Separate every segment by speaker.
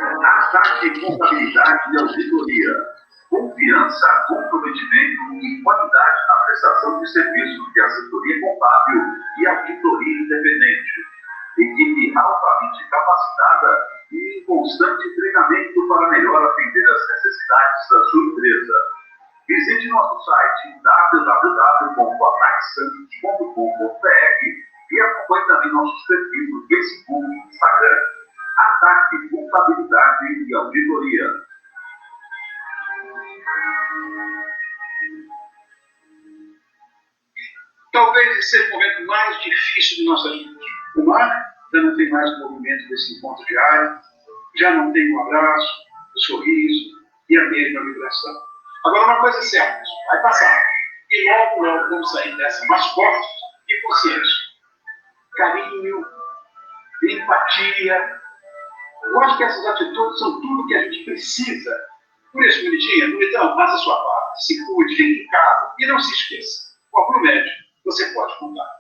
Speaker 1: Ataque, contabilidade e auditoria. Confiança, comprometimento e qualidade na prestação de serviços de assessoria contábil e auditoria independente. Equipe altamente capacitada e em constante treinamento para melhor atender às necessidades da sua empresa. Visite nosso site www.ataquesantos.com.br e acompanhe também nossos perfis no Facebook e Instagram. Ataque, contabilidade e auditoria.
Speaker 2: Talvez seja o momento mais difícil de nossa vida. O mar já não tem mais o movimento desse encontro diário, já não tem o abraço, o sorriso e a mesma vibração. Agora, uma coisa é certa, vai passar. E logo, logo vamos sair dessa mais fortes e conscientes. Carinho, empatia. Eu acho que essas atitudes são tudo que a gente precisa. Por isso, bonitão, faça a sua parte, se cuide, fique em casa e não se esqueça. Com a Promed, você pode contar.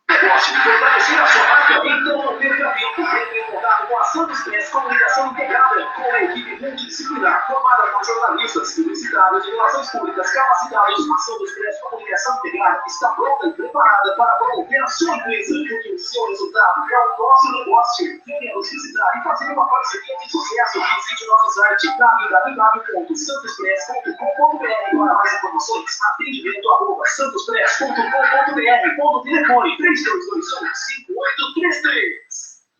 Speaker 2: Negócio de fortalecer a sua marca, então não perca tempo. Entre em contato com a Santos Press Comunicação Integrada, com a equipe multidisciplinar formada por jornalistas, publicitários de relações públicas capacitados. A Santos Press Comunicação Integrada está pronta e preparada para promover a sua empresa, porque o seu resultado é o nosso negócio. Venha nos visitar e fazer uma parceria de sucesso. Visite nosso site www.santospress.com.br. Para mais informações, atendimento@santospress.com.br. Ponto telefone 3221-5833.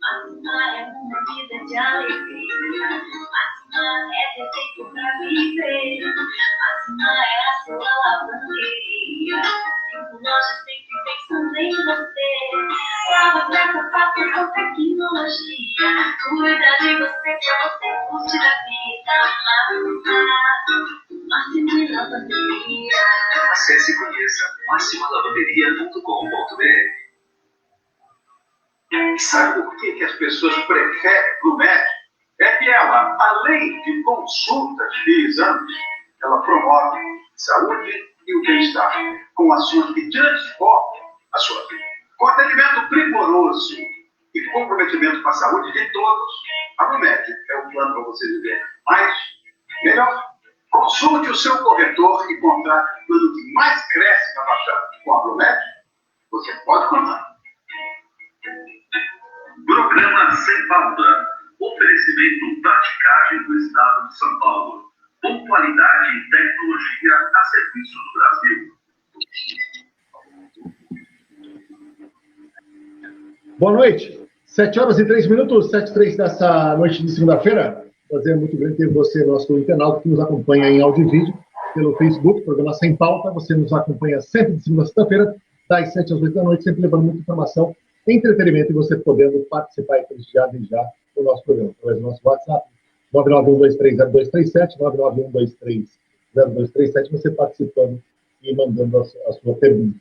Speaker 3: Máxima é uma vida de alegria. Máxima é ter tempo pra viver. Máxima é a sua lavanderia. 5 lojas sempre pensando em você. Lava, prata, passa com tecnologia. Cuida de você pra você curtir a vida. Máxima Lavanderia.
Speaker 1: Acesse e conheça maximalavanderia.com.br.
Speaker 2: E sabe por que as pessoas preferem o médico? É que ela, além de consultas e exames, ela promove saúde e o bem-estar, com ações que transformam a sua vida. Com atendimento primoroso e comprometimento com a saúde de todos, a Promed é o plano para você viver mais, melhor. Consulte o seu corretor e contrate o plano que mais cresce na Baixada. Com a Promed, você pode contar.
Speaker 1: Programa Sem Pauta. Oferecimento Praticagem do Estado de São Paulo. Pontualidade e tecnologia a serviço do Brasil.
Speaker 4: Boa noite. 7h03, 7h03 dessa noite de segunda-feira. Prazer muito grande ter você, nosso internauta, que nos acompanha em áudio e vídeo pelo Facebook, programa Sem Pauta. Você nos acompanha sempre de segunda a sexta-feira, das 7 às 8 da noite, sempre levando muita informação, entretenimento e você podendo participar e prestigiar desde já do nosso programa, através do nosso WhatsApp, 991230237, 991230237, você participando e mandando a sua pergunta.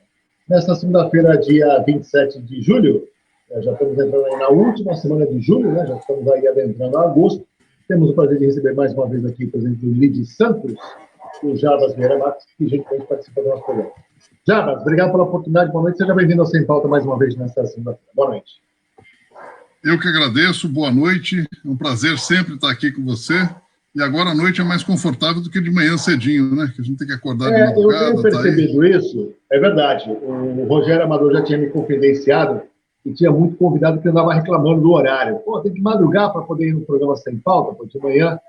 Speaker 4: Nesta segunda-feira, dia 27 de julho, já estamos entrando aí na última semana de julho, né? Já estamos aí adentrando a agosto. Temos o prazer de receber mais uma vez aqui o presidente do Lide Santos, o Jarbas Vieira Matos, que gentilmente participa do nosso programa. Jarbas, obrigado pela oportunidade, boa noite, seja bem-vindo ao Sem Pauta mais uma vez nesta segunda-feira. Boa noite.
Speaker 5: Eu que agradeço, boa noite, é um prazer sempre estar aqui com você, e agora a noite é mais confortável do que de manhã cedinho, né, que a gente tem que acordar de madrugada.
Speaker 4: Eu tenho percebido isso, é verdade, o Rogério Amador já tinha me confidenciado e tinha muito convidado que andava reclamando do horário. Pô, tem que madrugar para poder ir no programa Sem Pauta, pô, de manhã.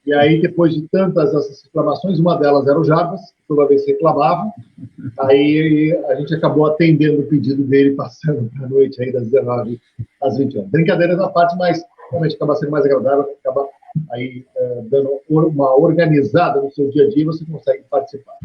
Speaker 4: E aí, depois de tantas essas reclamações, uma delas era o Jarbas, que toda vez reclamava. Aí a gente acabou atendendo o pedido dele, passando para a noite aí das 19 às 20 horas. Brincadeiras à parte, mas realmente acaba sendo mais agradável, acaba aí dando uma organizada no seu dia a dia e você consegue participar.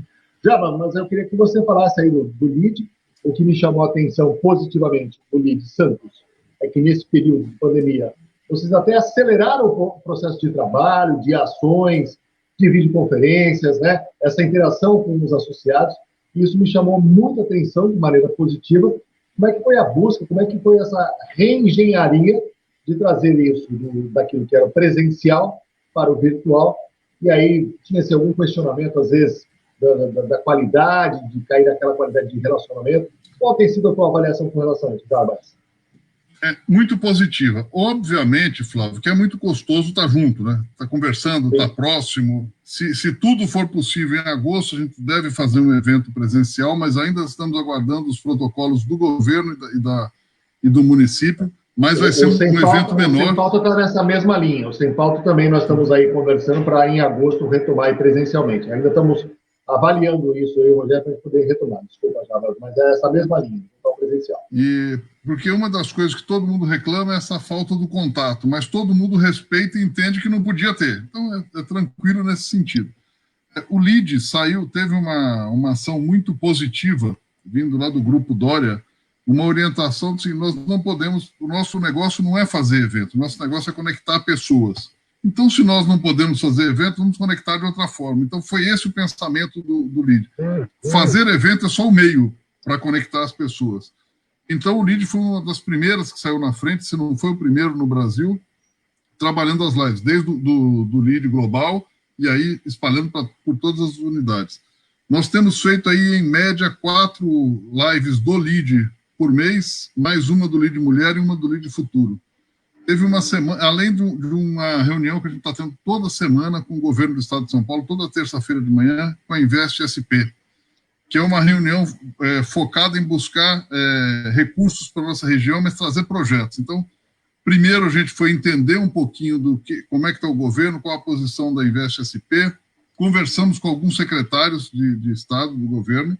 Speaker 4: Jarbas, mas eu queria que você falasse aí do LID. O que me chamou a atenção positivamente do Lide Santos é que nesse período de pandemia vocês até aceleraram o processo de trabalho, de ações, de videoconferências, né? Essa interação com os associados. Isso me chamou muita atenção de maneira positiva. Como é que foi a busca, como é que foi essa reengenharia de trazer isso daquilo que era presencial para o virtual? E aí tinha-se algum questionamento, às vezes, da qualidade, de cair naquela qualidade de relacionamento. Qual tem sido a tua avaliação com relação a isso, Jarbas?
Speaker 5: É muito positiva. Obviamente, Flávio, que é muito gostoso estar junto, né? Estar conversando, estar próximo. Se tudo for possível em agosto, a gente deve fazer um evento presencial, mas ainda estamos aguardando os protocolos do governo e do município, mas vai ser um evento menor.
Speaker 4: O Sem Pauta está nessa mesma linha. O Sem Pauta também nós estamos aí conversando para, em agosto, retomar presencialmente. Ainda estamos avaliando isso aí, Rogério, para poder retomar. Desculpa, Java, mas é essa mesma linha, então presencial.
Speaker 5: E porque uma das coisas que todo mundo reclama é essa falta do contato, mas todo mundo respeita e entende que não podia ter. Então é tranquilo nesse sentido. O LIDE teve uma ação muito positiva, vindo lá do Grupo Dória, uma orientação de que nós não podemos, o nosso negócio não é fazer evento, o nosso negócio é conectar pessoas. Então, se nós não podemos fazer evento, vamos conectar de outra forma. Então, foi esse o pensamento do LIDE. Fazer evento é só o meio para conectar as pessoas. Então, o LIDE foi uma das primeiras que saiu na frente, se não foi o primeiro no Brasil, trabalhando as lives, desde do LIDE global e aí espalhando por todas as unidades. Nós temos feito aí, em média, 4 lives do LIDE por mês, mais uma do LIDE Mulher e uma do LIDE Futuro. Teve uma semana, além de uma reunião que a gente está tendo toda semana com o governo do Estado de São Paulo, toda terça-feira de manhã, com a Invest SP, que é uma reunião focada em buscar recursos para a nossa região, mas trazer projetos. Então, primeiro a gente foi entender um pouquinho como é que está o governo, qual a posição da Invest SP, conversamos com alguns secretários de Estado, do governo,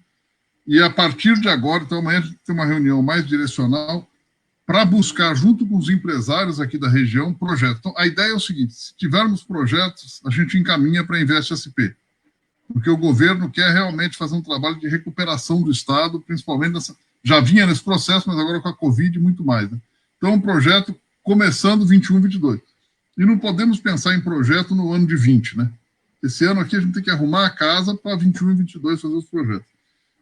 Speaker 5: e a partir de agora, então amanhã a gente tem uma reunião mais direcional para buscar, junto com os empresários aqui da região, projetos. Então, a ideia é o seguinte, se tivermos projetos, a gente encaminha para a Invest SP, porque o governo quer realmente fazer um trabalho de recuperação do Estado, principalmente já vinha nesse processo, mas agora com a Covid muito mais. Né? Então, é um projeto começando 21, 22. E não podemos pensar em projeto no ano de 20, né? Esse ano aqui a gente tem que arrumar a casa para 21 e 22 fazer os projetos.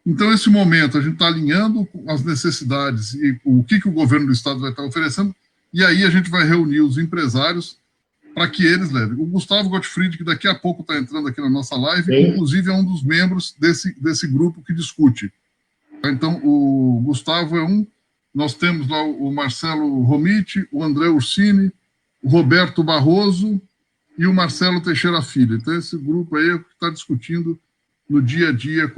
Speaker 5: Então, nesse momento, a gente está alinhando as necessidades e o que o governo do Estado vai estar oferecendo, e aí a gente vai reunir os empresários para que eles levem. O Gustavo Gottfried, que daqui a pouco está entrando aqui na nossa live, sim, inclusive é um dos membros desse grupo que discute. Então, o Gustavo é um, nós temos lá o Marcelo Romiti, o André Ursini, o Roberto Barroso e o Marcelo Teixeira Filho. Então, esse grupo aí é o que está discutindo no dia a dia,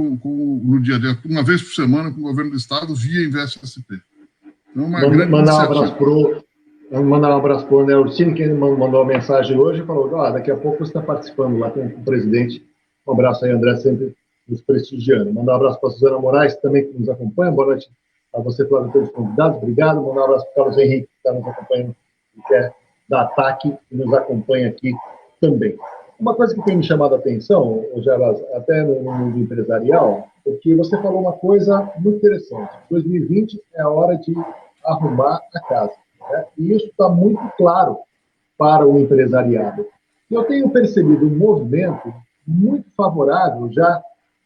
Speaker 5: uma vez por semana, com o governo do Estado, via Invest SP. Então,
Speaker 4: mandar um abraço para o André Ursini, que mandou uma mensagem hoje e falou, daqui a pouco você está participando lá com o presidente. Um abraço aí, André, sempre nos prestigiando. Mandar um abraço para a Suzana Moraes, também que nos acompanha. Boa noite a você, Flávio, e todos os convidados. Obrigado. Mandar um abraço para o Carlos Henrique, que está nos acompanhando, que é da ATAC, que nos acompanha aqui também. Uma coisa que tem me chamado a atenção, Geras, até no mundo empresarial, porque você falou uma coisa muito interessante. 2020 é a hora de arrumar a casa. Né? E isso está muito claro para o empresariado. Eu tenho percebido um movimento muito favorável já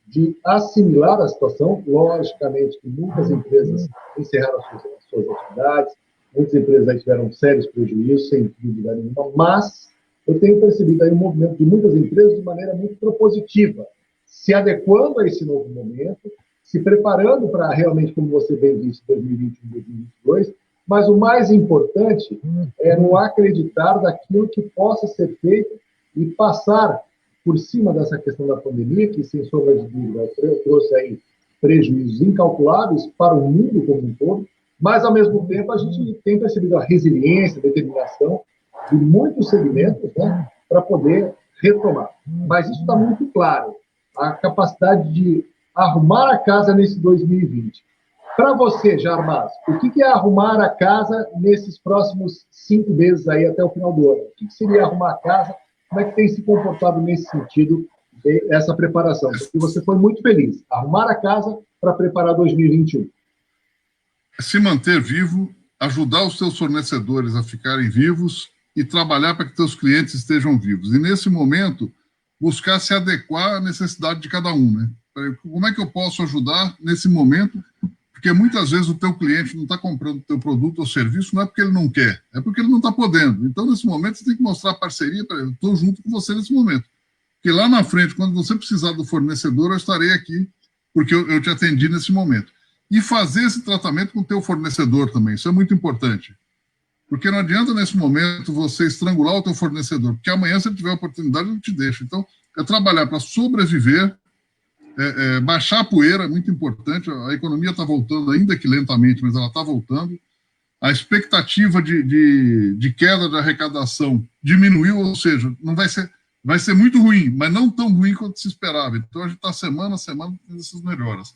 Speaker 4: de assimilar a situação. Logicamente que muitas empresas encerraram as suas atividades, muitas empresas aí tiveram sérios prejuízos, sem dúvida nenhuma, mas eu tenho percebido aí um movimento de muitas empresas de maneira muito propositiva, se adequando a esse novo momento, se preparando para realmente, como você bem disse, 2021, 2022, mas o mais importante é não acreditar daquilo que possa ser feito e passar por cima dessa questão da pandemia, que, sem sombra de dúvida, trouxe aí prejuízos incalculáveis para o mundo como um todo, mas, ao mesmo tempo, a gente tem percebido a resiliência, a determinação de muitos segmentos, né, para poder retomar. Mas isso está muito claro, a capacidade de arrumar a casa nesse 2020. Para você, Jarbas, o que é arrumar a casa nesses próximos 5 meses aí até o final do ano? O que seria arrumar a casa? Como é que tem se comportado nesse sentido, essa preparação? Porque você foi muito feliz. Arrumar a casa para preparar 2021.
Speaker 5: Se manter vivo, ajudar os seus fornecedores a ficarem vivos e trabalhar para que seus clientes estejam vivos. E, nesse momento, buscar se adequar à necessidade de cada um. Né? Como é que eu posso ajudar nesse momento? Porque muitas vezes o teu cliente não está comprando o teu produto ou serviço, não é porque ele não quer, é porque ele não está podendo. Então, nesse momento, você tem que mostrar parceria para ele. Estou junto com você nesse momento. Porque lá na frente, quando você precisar do fornecedor, eu estarei aqui, porque eu te atendi nesse momento. E fazer esse tratamento com o teu fornecedor também, isso é muito importante. Porque não adianta, nesse momento, você estrangular o teu fornecedor, porque amanhã, se ele tiver oportunidade, ele te deixa. Então, é trabalhar para sobreviver, baixar a poeira, é muito importante. A economia está voltando, ainda que lentamente, mas ela está voltando. A expectativa de queda de arrecadação diminuiu, ou seja, não vai ser muito ruim, mas não tão ruim quanto se esperava. Então, a gente está semana a semana tendo essas melhoras.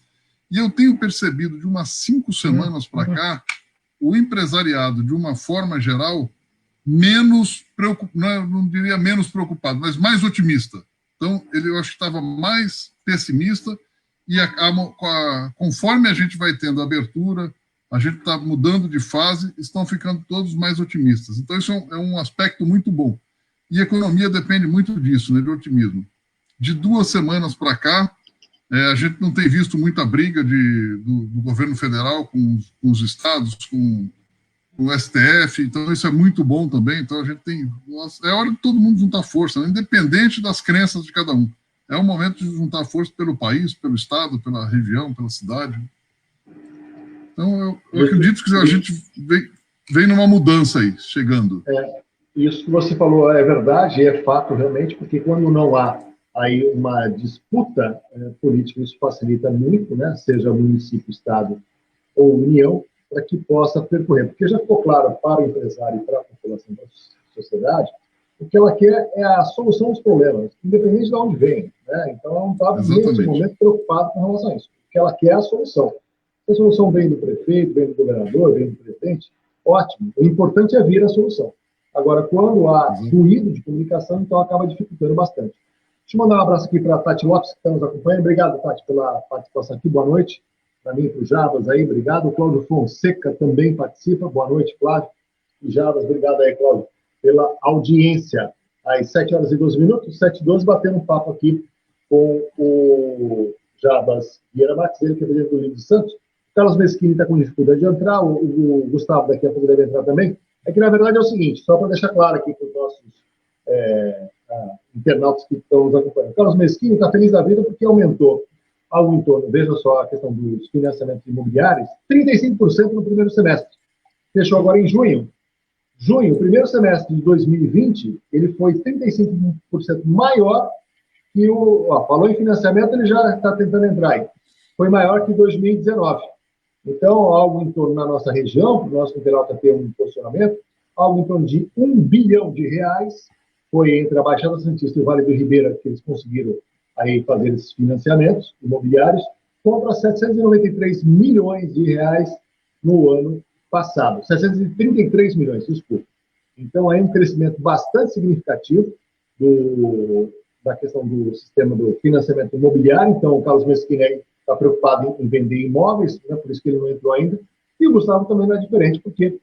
Speaker 5: E eu tenho percebido, de umas 5 semanas para cá, o empresariado, de uma forma geral, menos preocupado, não diria menos preocupado, mas mais otimista. Então, eu acho que estava mais pessimista e conforme a gente vai tendo abertura, a gente está mudando de fase, estão ficando todos mais otimistas. Então, isso é um aspecto muito bom. E a economia depende muito disso, né, de otimismo. De 2 semanas para cá, a gente não tem visto muita briga do governo federal com os estados, com o STF, então isso é muito bom também. Então a gente tem... É hora de todo mundo juntar força, né? Independente das crenças de cada um. É o momento de juntar força pelo país, pelo estado, pela região, pela cidade. Então eu acredito que a gente vem numa mudança aí, chegando.
Speaker 4: Isso que você falou é verdade, é fato realmente, porque quando não há aí uma disputa política, isso facilita muito, né? Seja município, estado ou união, para que possa percorrer. Porque já ficou claro para o empresário e para a população da sociedade, o que ela quer é a solução dos problemas, independente de onde vem. Né? Então, ela não está, nesse momento, preocupada com relação a isso. O que ela quer é a solução. Se a solução vem do prefeito, vem do governador, vem do presidente, ótimo. O importante é vir a solução. Agora, quando há ruído de comunicação, então acaba dificultando bastante. Deixa eu mandar um abraço aqui para a Tati Lopes, que está nos acompanhando. Obrigado, Tati, pela participação aqui. Boa noite. Para mim, para o Jabas aí, obrigado. O Cláudio Fonseca também participa. Boa noite, Cláudio. E Jabas, obrigado aí, Cláudio, pela audiência. Às 7h12, 7h12, batendo um papo aqui com o Jabas Vieira Max, ele que é presidente do Livro de Santos. O Carlos Meschini está com dificuldade de entrar, o Gustavo daqui a pouco deve entrar também. É que, na verdade, é o seguinte, só para deixar claro aqui para os nossos internautas que estão nos acompanhando. O Carlos Meschini está feliz da vida porque aumentou algo em torno, veja só a questão dos financiamentos imobiliários, 35% no primeiro semestre. Fechou agora em junho. Junho, o primeiro semestre de 2020, ele foi 35% maior que falou em financiamento, ele já está tentando entrar aí. Foi maior que 2019. Então, algo em torno na nossa região, para o nosso internauta ter um posicionamento, algo em torno de R$1 bilhão foi entre a Baixada Santista e o Vale do Ribeira que eles conseguiram aí fazer esses financiamentos imobiliários, contra 793 milhões de reais no ano passado. 733 milhões, desculpa. Então, aí um crescimento bastante significativo da questão do sistema do financiamento imobiliário. Então, o Carlos Meschini está preocupado em vender imóveis, né, por isso que ele não entrou ainda. E o Gustavo também não é diferente, porque,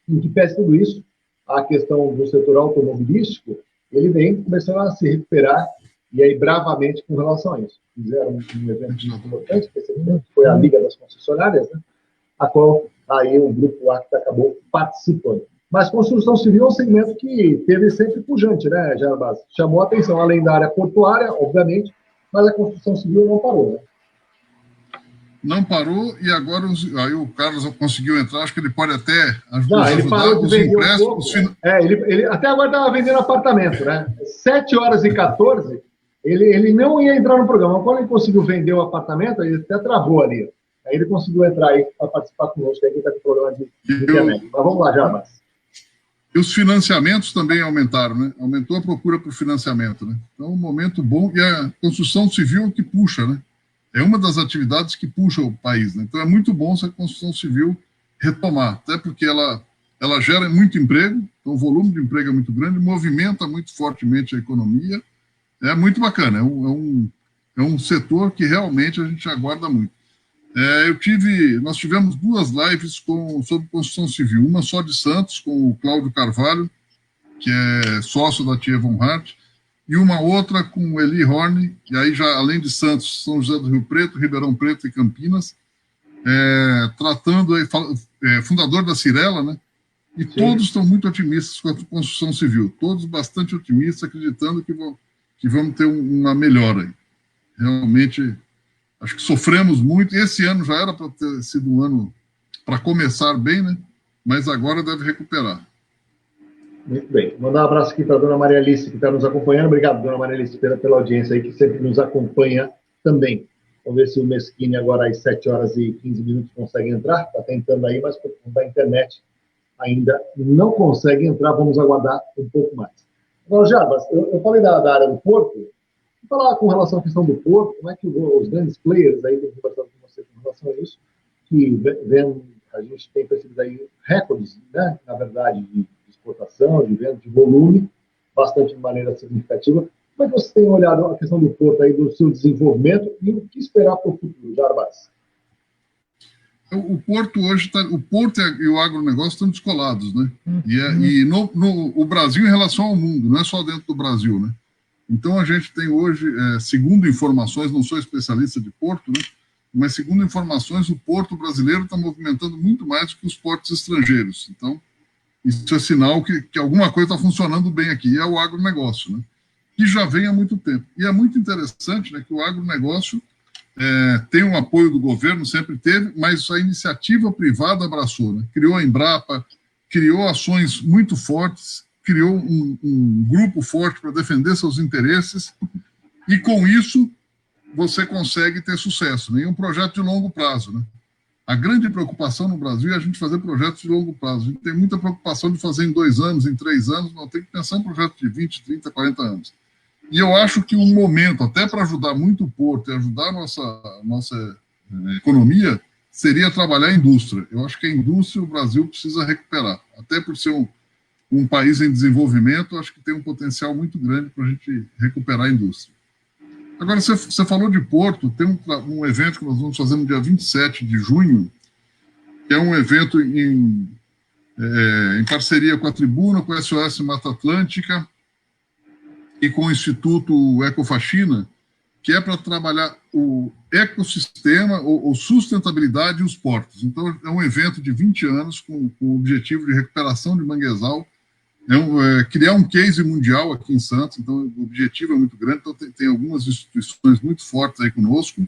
Speaker 4: em que pese tudo isso, a questão do setor automobilístico, ele vem começando a se recuperar, e aí bravamente com relação a isso. Fizeram um evento muito importante, que foi a Liga das Concessionárias, né, a qual aí o Grupo Acta acabou participando. Mas construção civil é um segmento que teve sempre pujante, né, Jarbas? Chamou a atenção, além da área portuária, obviamente, mas a construção civil não parou, né?
Speaker 5: Não parou, e agora aí o Carlos conseguiu entrar, acho que ele pode até ajudar
Speaker 4: ele parou de vender um pouco. Ele até agora estava vendendo apartamento, né? 7h14, ele não ia entrar no programa, mas quando ele conseguiu vender o apartamento, ele até travou ali. Aí ele conseguiu entrar aí para participar conosco, aí que está com problema de internet. Mas vamos lá, Jarbas.
Speaker 5: E os financiamentos também aumentaram, né? Aumentou a procura por financiamento, né? Então, um momento bom, e a construção civil que puxa, né? É uma das atividades que puxa o país, né? Então é muito bom se a construção civil retomar, até porque ela gera muito emprego, então o volume de emprego é muito grande, movimenta muito fortemente a economia, é muito bacana, é um setor que realmente a gente aguarda muito. Nós tivemos 2 lives sobre construção civil, uma só de Santos, com o Cláudio Carvalho, que é sócio da Tia Von Hart, e uma outra com o Eli Horn, e aí já além de Santos, São José do Rio Preto, Ribeirão Preto e Campinas, fundador da Cirela, né? E sim, todos estão muito otimistas com a construção civil, todos bastante otimistas, acreditando que vamos ter uma melhora aí. Realmente, acho que sofremos muito, esse ano já era para ter sido um ano para começar bem, né? mas agora deve recuperar.
Speaker 4: Muito bem. Mandar um abraço aqui para a dona Maria Alice, que está nos acompanhando. Obrigado, dona Maria Alice, pela audiência aí, que sempre nos acompanha também. Vamos ver se o Meschini agora às 7h15 consegue entrar. Está tentando aí, mas por conta da internet ainda não consegue entrar. Vamos aguardar um pouco mais. Agora, Jarbas, eu falei da área do Porto. Vou falar com relação à questão do Porto, como é que os grandes players aí têm conversado com você com relação a isso, que a gente tem percebido aí recordes, né, na verdade, de exportação, de venda, de volume, bastante de maneira significativa. Como é que você tem olhado a questão do Porto aí, do seu desenvolvimento e o que esperar para o futuro, Jarbas?
Speaker 5: O Porto hoje o Porto e o agronegócio estão descolados, né? E o Brasil em relação ao mundo, não é só dentro do Brasil, né? Então a gente tem hoje, segundo informações, não sou especialista de Porto, né? Mas segundo informações, o Porto brasileiro está movimentando muito mais do que os portos estrangeiros. Então isso é sinal que alguma coisa está funcionando bem aqui, é o agronegócio, né? Que já vem há muito tempo. E é muito interessante, né, que o agronegócio tem um apoio do governo, sempre teve, mas a iniciativa privada abraçou, né? Criou a Embrapa, criou ações muito fortes, criou um grupo forte para defender seus interesses, e com isso você consegue ter sucesso, né? E um projeto de longo prazo, né? A grande preocupação no Brasil é a gente fazer projetos de longo prazo. A gente tem muita preocupação de fazer em 2 anos, em 3 anos, não tem que pensar em projetos de 20, 30, 40 anos. E eu acho que um momento, até para ajudar muito o Porto e ajudar a nossa economia, seria trabalhar a indústria. Eu acho que a indústria o Brasil precisa recuperar. Até por ser um país em desenvolvimento, acho que tem um potencial muito grande para a gente recuperar a indústria. Agora, você falou de Porto, tem um evento que nós vamos fazer no dia 27 de junho, que é um evento em parceria com a Tribuna, com a SOS Mata Atlântica e com o Instituto Ecofaxina, que é para trabalhar o ecossistema, ou sustentabilidade e os portos. Então, é um evento de 20 anos com o objetivo de recuperação de manguezal, criar um case mundial aqui em Santos. Então o objetivo é muito grande, então tem algumas instituições muito fortes aí conosco,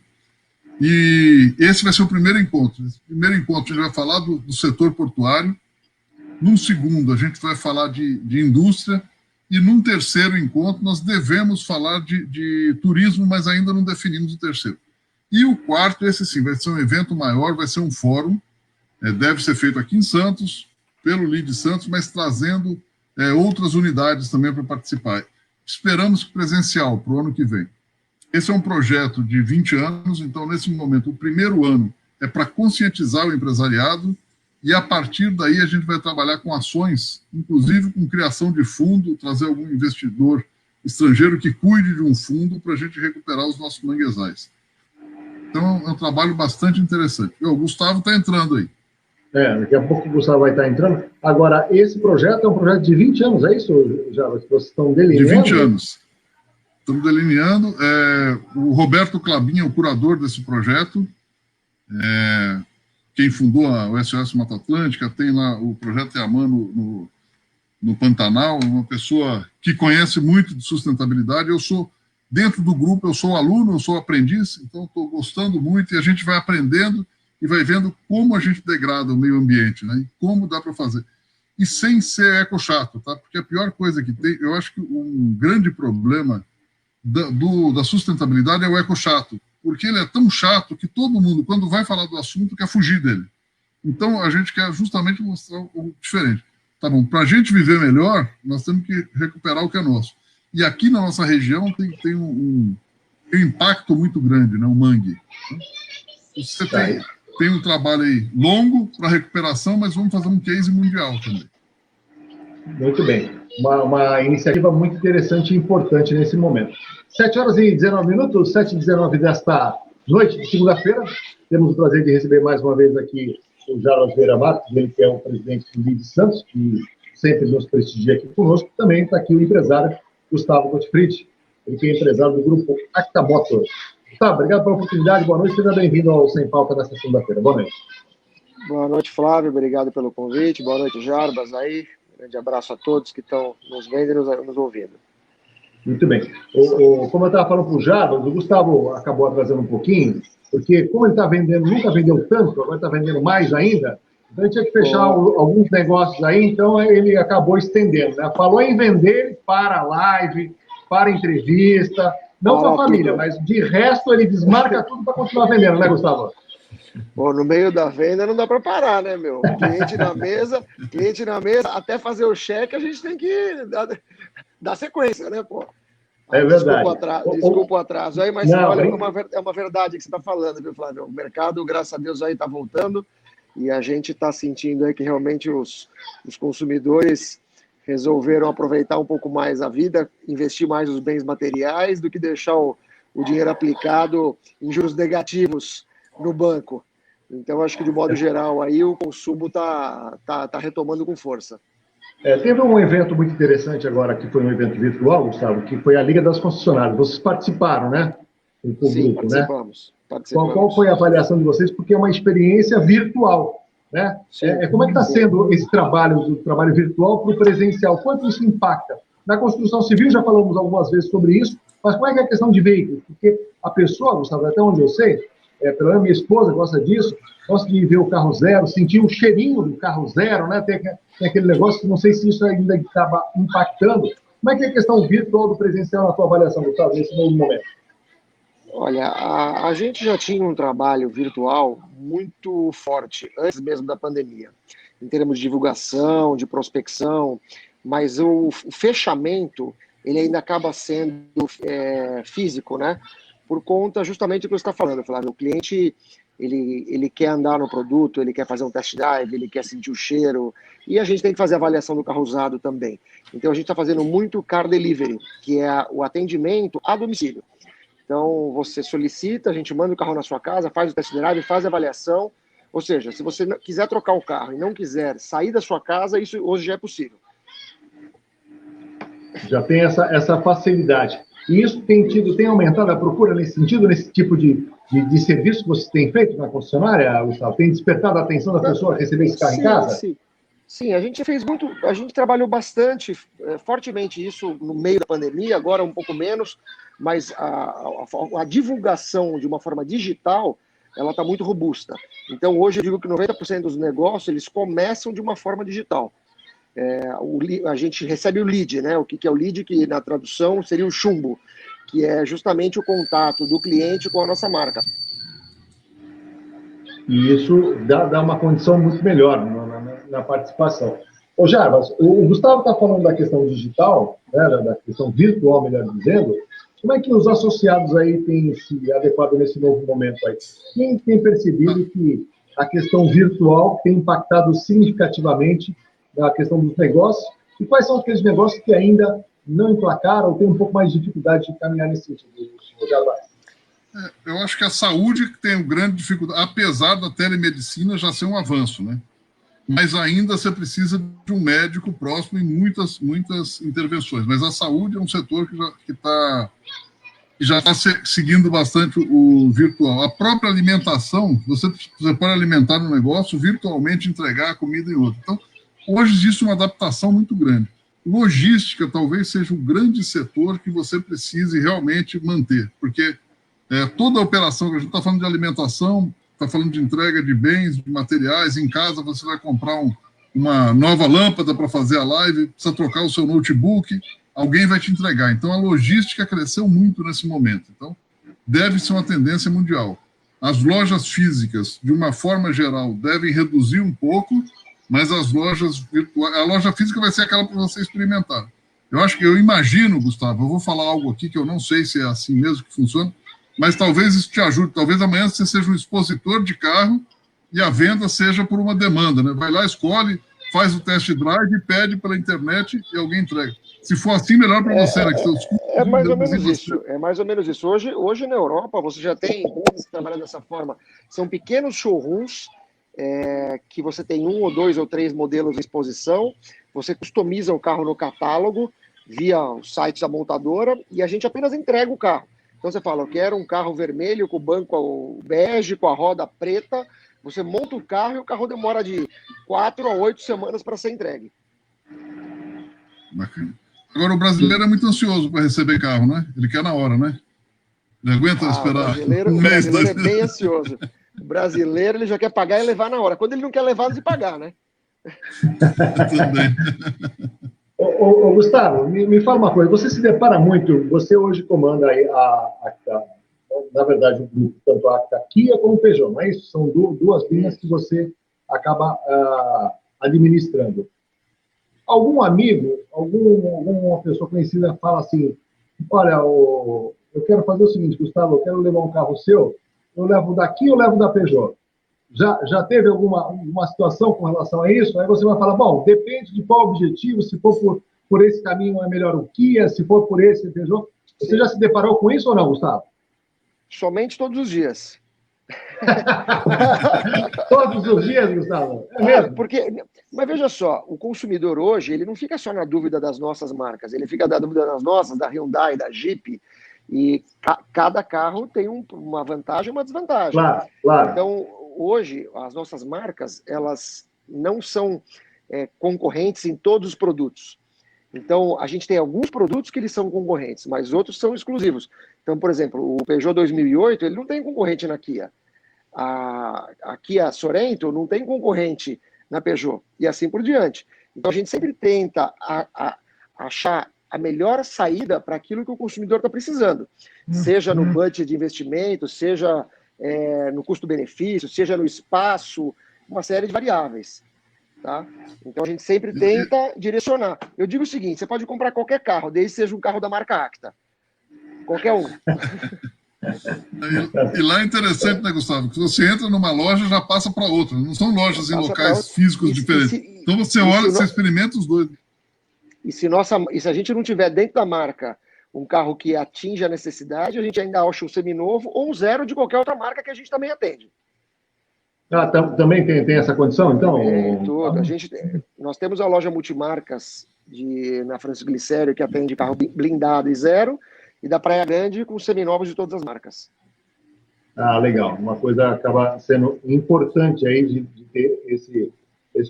Speaker 5: e esse vai ser o primeiro encontro. Nesse primeiro encontro a gente vai falar do setor portuário, num segundo a gente vai falar de indústria, e num terceiro encontro nós devemos falar de turismo, mas ainda não definimos o terceiro. E o quarto, esse sim, vai ser um evento maior, vai ser um fórum, deve ser feito aqui em Santos, pelo LIDE Santos, mas trazendo outras unidades também para participar. Esperamos presencial para o ano que vem. Esse é um projeto de 20 anos, então, nesse momento, o primeiro ano é para conscientizar o empresariado, e a partir daí a gente vai trabalhar com ações, inclusive com criação de fundo, trazer algum investidor estrangeiro que cuide de um fundo para a gente recuperar os nossos manguezais. Então, é um trabalho bastante interessante. O Gustavo está entrando aí.
Speaker 4: Daqui a pouco o Gustavo vai estar entrando. Agora, esse projeto é um projeto de 20 anos, é isso, já? Vocês estão delineando?
Speaker 5: De 20 anos. Estamos delineando. O Roberto Clabin é o curador desse projeto. Quem fundou o SOS Mata Atlântica, tem lá o projeto Yaman no Pantanal, uma pessoa que conhece muito de sustentabilidade. Eu sou, dentro do grupo, eu sou aluno, eu sou aprendiz, então estou gostando muito, e a gente vai aprendendo e vai vendo como a gente degrada o meio ambiente, né? E como dá para fazer. E sem ser eco-chato, tá? Porque a pior coisa que tem, eu acho que um grande problema da sustentabilidade é o eco-chato, porque ele é tão chato que todo mundo, quando vai falar do assunto, quer fugir dele. Então, a gente quer justamente mostrar o diferente. Tá bom, para a gente viver melhor, nós temos que recuperar o que é nosso. E aqui na nossa região tem um impacto muito grande, né? O mangue. Você tem um trabalho aí longo para recuperação, mas vamos fazer um case mundial também.
Speaker 4: Muito bem. Uma iniciativa muito interessante e importante nesse momento. 7h19, 7h19 desta noite de segunda-feira. Temos o prazer de receber mais uma vez aqui o Jarbas Vieira Marques, ele que é o presidente do LIDE Santos, que sempre nos prestigia aqui conosco. Também está aqui o empresário Gustavo Gottfried, ele que é empresário do grupo Acta Motors. Gustavo, obrigado pela oportunidade, boa noite, seja bem-vindo ao Sem Pauta nesta segunda-feira. Boa noite.
Speaker 6: Boa noite, Flávio, obrigado pelo convite. Boa noite, Jarbas aí. Grande abraço a todos que estão nos vendo e nos ouvindo.
Speaker 4: Muito bem. Como eu estava falando para o Jarbas, o Gustavo acabou atrasando um pouquinho, porque como ele está vendendo, nunca vendeu tanto, agora está vendendo mais ainda, Então, ele tinha que fechar alguns negócios aí, então ele acabou estendendo, né? Falou em vender, ele para a live, para a entrevista, não com a família, mas de resto ele desmarca tudo para continuar vendendo, né, Gustavo?
Speaker 6: Pô, no meio da venda não dá para parar, né, meu? Cliente na mesa, até fazer o cheque a gente tem que dar sequência, né, pô?
Speaker 4: É verdade.
Speaker 6: Desculpa o atraso aí, mas
Speaker 4: não,
Speaker 6: olha, é uma verdade que você está falando, viu, Flávio? O mercado, graças a Deus, aí está voltando e a gente está sentindo aí que realmente os consumidores resolveram aproveitar um pouco mais a vida, investir mais nos bens materiais do que deixar o dinheiro aplicado em juros negativos no banco. Então, acho que, de modo geral, aí o consumo tá retomando com força.
Speaker 4: Teve um evento muito interessante agora, que foi um evento virtual, Gustavo, que foi a Liga das Concessionárias. Vocês participaram, né?
Speaker 6: Sim, participamos.
Speaker 4: Qual foi a avaliação de vocês? Porque é uma experiência virtual, né? Como é que está sendo esse trabalho virtual para o presencial? Quanto isso impacta? Na construção civil, já falamos algumas vezes sobre isso, mas como é que é a questão de veículos? Porque a pessoa, Gustavo, até onde eu sei, pelo menos minha esposa gosta disso, gosta de ver o carro zero, sentir o cheirinho do carro zero, né? Tem aquele negócio que não sei se isso ainda acaba impactando. Como é que é a questão virtual do presencial na tua avaliação, Gustavo, nesse novo momento?
Speaker 6: Olha, a gente já tinha um trabalho virtual muito forte, antes mesmo da pandemia, em termos de divulgação, de prospecção, mas o fechamento, ele ainda acaba sendo físico, né? Por conta justamente do que você está falando, Flávio. O cliente, ele quer andar no produto, ele quer fazer um test drive, ele quer sentir o cheiro, e a gente tem que fazer a avaliação do carro usado também. Então, a gente está fazendo muito car delivery, que é o atendimento a domicílio. Então, você solicita, a gente manda o carro na sua casa, faz o test drive, faz a avaliação. Ou seja, se você quiser trocar o carro e não quiser sair da sua casa, isso hoje já é possível. Já tem essa facilidade. E isso tem aumentado a procura nesse sentido, nesse tipo de serviço que você tem feito na concessionária, Gustavo? Tem despertado a atenção da pessoa a receber esse carro em casa? Sim, a gente trabalhou bastante, fortemente isso no meio da pandemia, agora um pouco menos, mas a divulgação de uma forma digital, ela está muito robusta. Então, hoje eu digo que 90% dos negócios, eles começam de uma forma digital. A gente recebe o lead, né? O que é o lead, que na tradução seria o chumbo, que é justamente o contato do cliente com a nossa marca. E isso dá uma condição muito melhor na participação. Ô Jarbas, o Gustavo está falando da questão digital, né, da questão virtual, melhor dizendo. Como é que os associados aí têm se adequado nesse novo momento aí? Quem tem percebido que a questão virtual tem impactado significativamente na questão dos negócios? E quais são aqueles negócios que ainda não emplacaram ou têm um pouco mais de dificuldade de caminhar nesse sentido, Jarbas?
Speaker 5: Eu acho que a saúde tem uma grande dificuldade, apesar da telemedicina já ser um avanço, né? Mas ainda você precisa de um médico próximo em muitas intervenções. Mas a saúde é um setor que já está seguindo bastante o virtual. A própria alimentação, você pode alimentar um negócio, virtualmente entregar a comida em outro. Então, hoje existe uma adaptação muito grande. Logística talvez seja um grande setor que você precise realmente manter, porque toda a operação que a gente está falando de alimentação, está falando de entrega de bens, de materiais, em casa você vai comprar uma nova lâmpada para fazer a live, precisa trocar o seu notebook, alguém vai te entregar. Então a logística cresceu muito nesse momento. Então deve ser uma tendência mundial. As lojas físicas, de uma forma geral, devem reduzir um pouco, mas as lojas virtuais, a loja física vai ser aquela para você experimentar. Eu imagino, Gustavo, eu vou falar algo aqui que eu não sei se é assim mesmo que funciona, mas talvez isso te ajude. Talvez amanhã você seja um expositor de carro e a venda seja por uma demanda, né? Vai lá, escolhe, faz o test drive, pede pela internet e alguém entrega. Se for assim, melhor para você, né?
Speaker 6: É mais ou menos isso. É mais ou menos isso. Hoje na Europa você já tem empresas que trabalham dessa forma. São pequenos showrooms que você tem 1 ou 2 ou 3 modelos em exposição. Você customiza o carro no catálogo via os sites da montadora e a gente apenas entrega o carro. Então você fala, eu quero um carro vermelho com o banco bege, com a roda preta. Você monta o carro e o carro demora de 4 a 8 semanas para ser entregue.
Speaker 5: Bacana. Agora, o brasileiro é muito ansioso para receber carro, né? Ele quer na hora, né? Ele aguenta esperar
Speaker 6: um mês. O brasileiro é bem ansioso. O brasileiro, ele já quer pagar e levar na hora. Quando ele não quer levar, ele de pagar, né?
Speaker 5: Também.
Speaker 4: Ô, Gustavo, me fala uma coisa. Você se depara muito, você hoje comanda aí na verdade, o grupo, tanto a Kia como o Peugeot, não é isso? São duas linhas que você acaba administrando. Algum amigo, alguma pessoa conhecida fala assim, olha, eu quero fazer o seguinte, Gustavo, eu quero levar um carro seu, eu levo daqui ou levo da Peugeot? Já teve alguma situação com relação a isso? Aí você vai falar, bom, depende de qual objetivo, se for por esse caminho é melhor o Kia, se for por esse Peugeot. Você já se deparou com isso ou não, Gustavo?
Speaker 6: Somente todos os dias.
Speaker 4: Todos os dias, Gustavo? É mesmo?
Speaker 6: Mas veja só, o consumidor hoje, ele não fica só na dúvida das nossas marcas, ele fica na dúvida das nossas, da Hyundai, da Jeep, e cada carro tem uma vantagem e uma desvantagem.
Speaker 4: Claro.
Speaker 6: Então, hoje, as nossas marcas, elas não são concorrentes em todos os produtos. Então, a gente tem alguns produtos que eles são concorrentes, mas outros são exclusivos. Então, por exemplo, o Peugeot 2008, ele não tem concorrente na Kia. A Kia Sorento não tem concorrente na Peugeot, e assim por diante. Então, a gente sempre tenta achar a melhor saída para aquilo que o consumidor está precisando, seja no budget de investimento, seja no custo-benefício, seja no espaço, uma série de variáveis. Tá? Então, a gente sempre tenta direcionar. Eu digo o seguinte, você pode comprar qualquer carro, desde que seja um carro da marca Acta. Qualquer um.
Speaker 5: E lá é interessante, né, Gustavo? Que você entra numa loja, já passa para outra. Não são lojas em locais físicos diferentes. Então você olha, você experimenta os dois.
Speaker 6: E se a gente não tiver dentro da marca um carro que atinja a necessidade, a gente ainda acha um seminovo ou um zero de qualquer outra marca que a gente também atende.
Speaker 4: Também tem essa condição, então?
Speaker 6: Tudo. Nós temos a loja multimarcas na Francisco Glicério, que atende carro blindado e zero, e da Praia Grande com seminovos de todas as marcas.
Speaker 4: Legal. Uma coisa acaba sendo importante aí de ter esse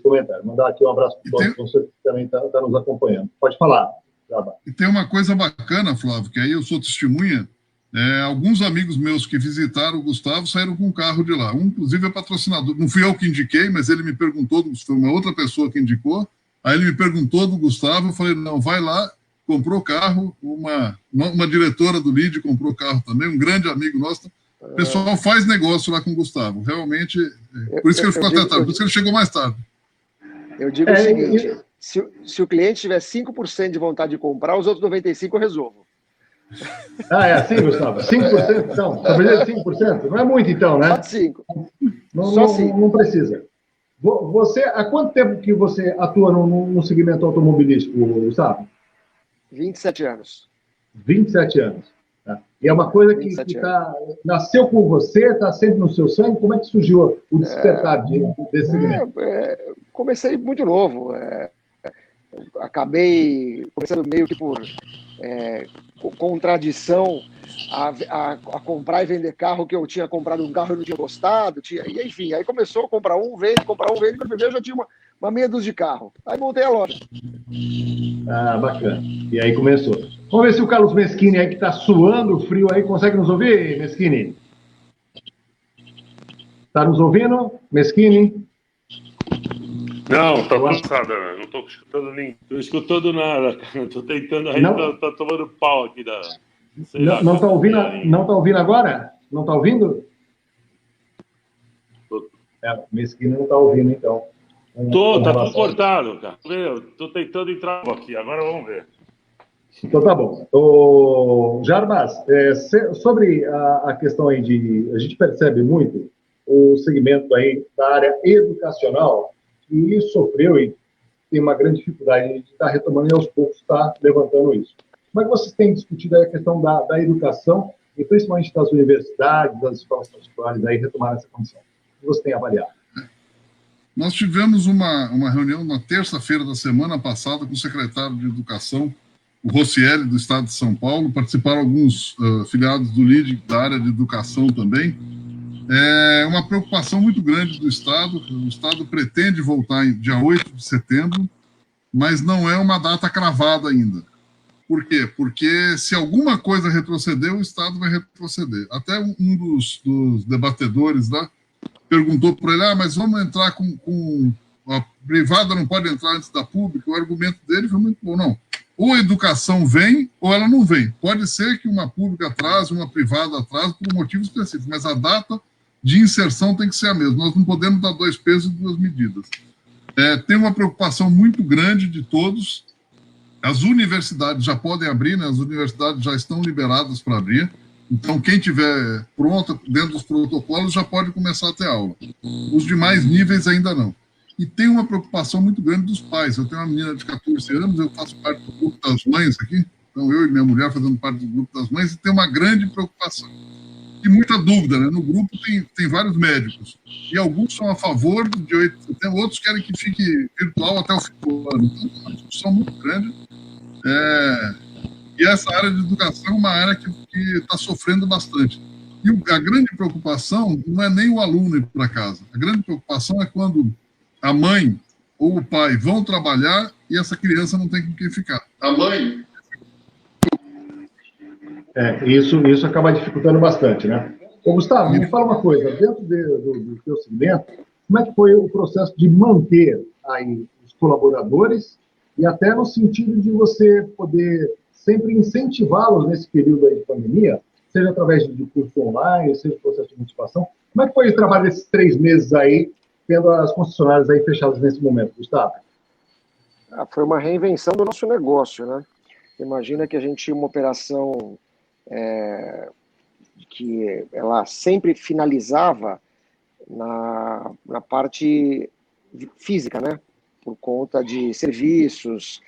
Speaker 4: comentário. Mandar aqui um abraço para todos você que também está nos acompanhando. Pode falar, Jabá.
Speaker 5: E tem uma coisa bacana, Flávio, que aí eu sou testemunha. Alguns amigos meus que visitaram o Gustavo saíram com um carro de lá. Um, inclusive, é patrocinador. Não fui eu que indiquei, mas ele me perguntou, foi uma outra pessoa que indicou. Aí ele me perguntou do Gustavo, eu falei, não, vai lá, comprou carro, uma diretora do LID comprou carro também, um grande amigo nosso. O pessoal faz negócio lá com o Gustavo, realmente, por isso que ele ficou até tarde, por isso que ele chegou mais tarde.
Speaker 6: Eu digo o seguinte, se o cliente tiver 5% de vontade de comprar, os outros 95% eu resolvo.
Speaker 4: É assim, Gustavo? 5% então? Talvez 5%? Não é muito então, né?
Speaker 6: Só 5%.
Speaker 4: Não precisa. Você, há quanto tempo que você atua no segmento automobilístico, Gustavo?
Speaker 6: 27 anos.
Speaker 4: 27 anos. Tá? E é uma coisa que nasceu com você, está sempre no seu sangue. Como é que surgiu o despertar desse segmento?
Speaker 6: Comecei muito novo. Acabei começando meio que por contradição a comprar e vender carro, que eu tinha comprado um carro e não tinha gostado. E enfim, aí começou a comprar um, vende. Quando eu já tinha uma meia dúzia de carro. Aí montei a loja.
Speaker 4: Bacana. E aí começou. Vamos ver se o Carlos Meschini aí, que está suando frio aí, consegue nos ouvir, Meschini? Está nos ouvindo, Meschini?
Speaker 7: Não, tá passada, não estou escutando nem. Estou escutando nada, estou tentando aí, tá tomando pau aqui da.
Speaker 4: Não está ouvindo, agora? Não está ouvindo? O Meschini não está ouvindo, então.
Speaker 7: Tá tudo cortado, cara. Estou tentando entrar aqui, agora vamos ver.
Speaker 4: Então tá bom. Jarbas, sobre a questão aí a gente percebe muito o segmento aí da área educacional que sofreu e tem uma grande dificuldade de estar retomando e aos poucos está levantando isso. Como é que vocês têm discutido aí a questão da educação e principalmente das universidades, das escolas particulares aí retomar essa condição? O que você tem avaliado?
Speaker 5: Nós tivemos uma reunião na terça-feira da semana passada com o secretário de Educação, o Rossielli, do Estado de São Paulo. Participaram alguns filiados do LID da área de educação também. É uma preocupação muito grande do Estado. O Estado pretende voltar em dia 8 de setembro, mas não é uma data cravada ainda. Por quê? Porque se alguma coisa retroceder, o Estado vai retroceder. Até um dos debatedores lá perguntou para ele, mas vamos entrar com a privada não pode entrar antes da pública. O argumento dele foi muito bom. Não, ou a educação vem ou ela não vem. Pode ser que uma pública atrase, uma privada atrase por um motivo específico, mas a data de inserção tem que ser a mesma. Nós não podemos dar 2 pesos e 2 medidas. Tem uma preocupação muito grande de todos. As universidades já podem abrir, né? As universidades já estão liberadas para abrir. Então, quem tiver pronto dentro dos protocolos já pode começar a ter aula. Os demais níveis ainda não. E tem uma preocupação muito grande dos pais. Eu tenho uma menina de 14 anos, eu faço parte do grupo das mães aqui. Então, eu e minha mulher fazendo parte do grupo das mães, e tem uma grande preocupação. E muita dúvida, né? No grupo tem vários médicos. E alguns são a favor de 8 de setembro, outros querem que fique virtual até o fim do ano. Então, é uma discussão muito grande. E essa área de educação é uma área que está sofrendo bastante. E a grande preocupação não é nem o aluno ir para casa. A grande preocupação é quando a mãe ou o pai vão trabalhar e essa criança não tem com quem ficar. A mãe...
Speaker 4: Isso acaba dificultando bastante, né? Ô, Gustavo, me fala uma coisa. Dentro do teu segmento, como é que foi o processo de manter aí os colaboradores e até no sentido de você poder sempre incentivá-los nesse período aí de pandemia, seja através de curso online, seja processo de motivação? Como é que foi o trabalho desses 3 meses aí, tendo as concessionárias aí fechadas nesse momento, Gustavo?
Speaker 6: Foi uma reinvenção do nosso negócio, né? Imagina que a gente tinha uma operação que ela sempre finalizava na parte física, né? Por conta de serviços,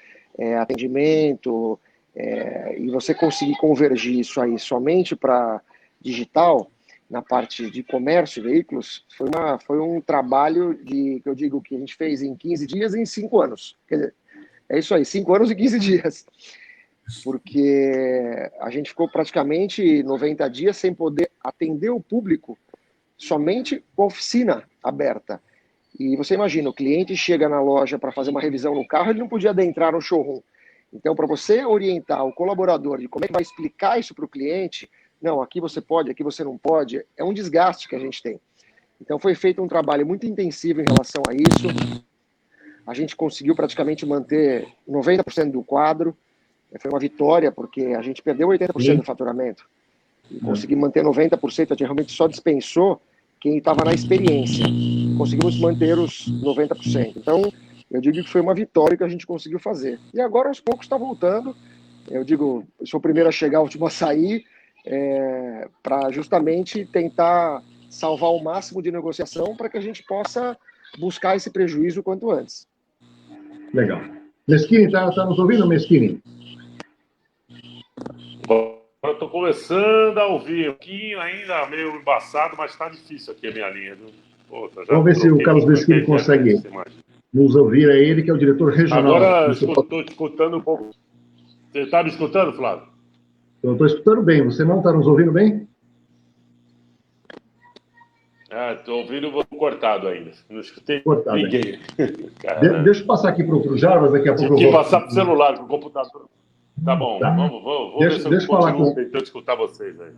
Speaker 6: atendimento, e você conseguir convergir isso aí somente para digital, na parte de comércio e veículos, foi um trabalho que eu digo que a gente fez em 15 dias e em 5 anos. Quer dizer, é isso aí, 5 anos e 15 dias. Porque a gente ficou praticamente 90 dias sem poder atender o público, somente com a oficina aberta. E você imagina, o cliente chega na loja para fazer uma revisão no carro, ele não podia adentrar no showroom. Então, para você orientar o colaborador de como é que vai explicar isso para o cliente, não, aqui você pode, aqui você não pode, é um desgaste que a gente tem. Então, foi feito um trabalho muito intensivo em relação a isso. A gente conseguiu praticamente manter 90% do quadro. Foi uma vitória, porque a gente perdeu 80% do faturamento. E conseguir manter 90%, a gente realmente só dispensou quem estava na experiência. Conseguimos manter os 90%. Então, eu digo que foi uma vitória que a gente conseguiu fazer. E agora, aos poucos, está voltando. Eu digo, eu sou o primeiro a chegar, o último a sair, para justamente tentar salvar o máximo de negociação para que a gente possa buscar esse prejuízo o quanto antes.
Speaker 4: Legal. Meschini, tá nos ouvindo, Meschini?
Speaker 7: Eu estou começando a ouvir. Um pouquinho ainda meio embaçado, mas está difícil aqui a minha linha.
Speaker 4: Vamos ver se o Carlos Meschini consegue nos ouvir. É ele que é o diretor regional.
Speaker 7: Agora estou escutando um pouco. Você está me escutando, Flávio?
Speaker 4: Eu estou escutando bem. Você não está nos ouvindo bem?
Speaker 7: Estou ouvindo cortado ainda. Não escutei
Speaker 4: cortado,
Speaker 7: ninguém.
Speaker 4: Deixa eu passar aqui para o Jarbas, daqui a pouco eu vou...
Speaker 7: passar para o celular, para o computador. Tá bom,
Speaker 4: tá.
Speaker 7: Vou ver se eu continuo tentando escutar vocês aí.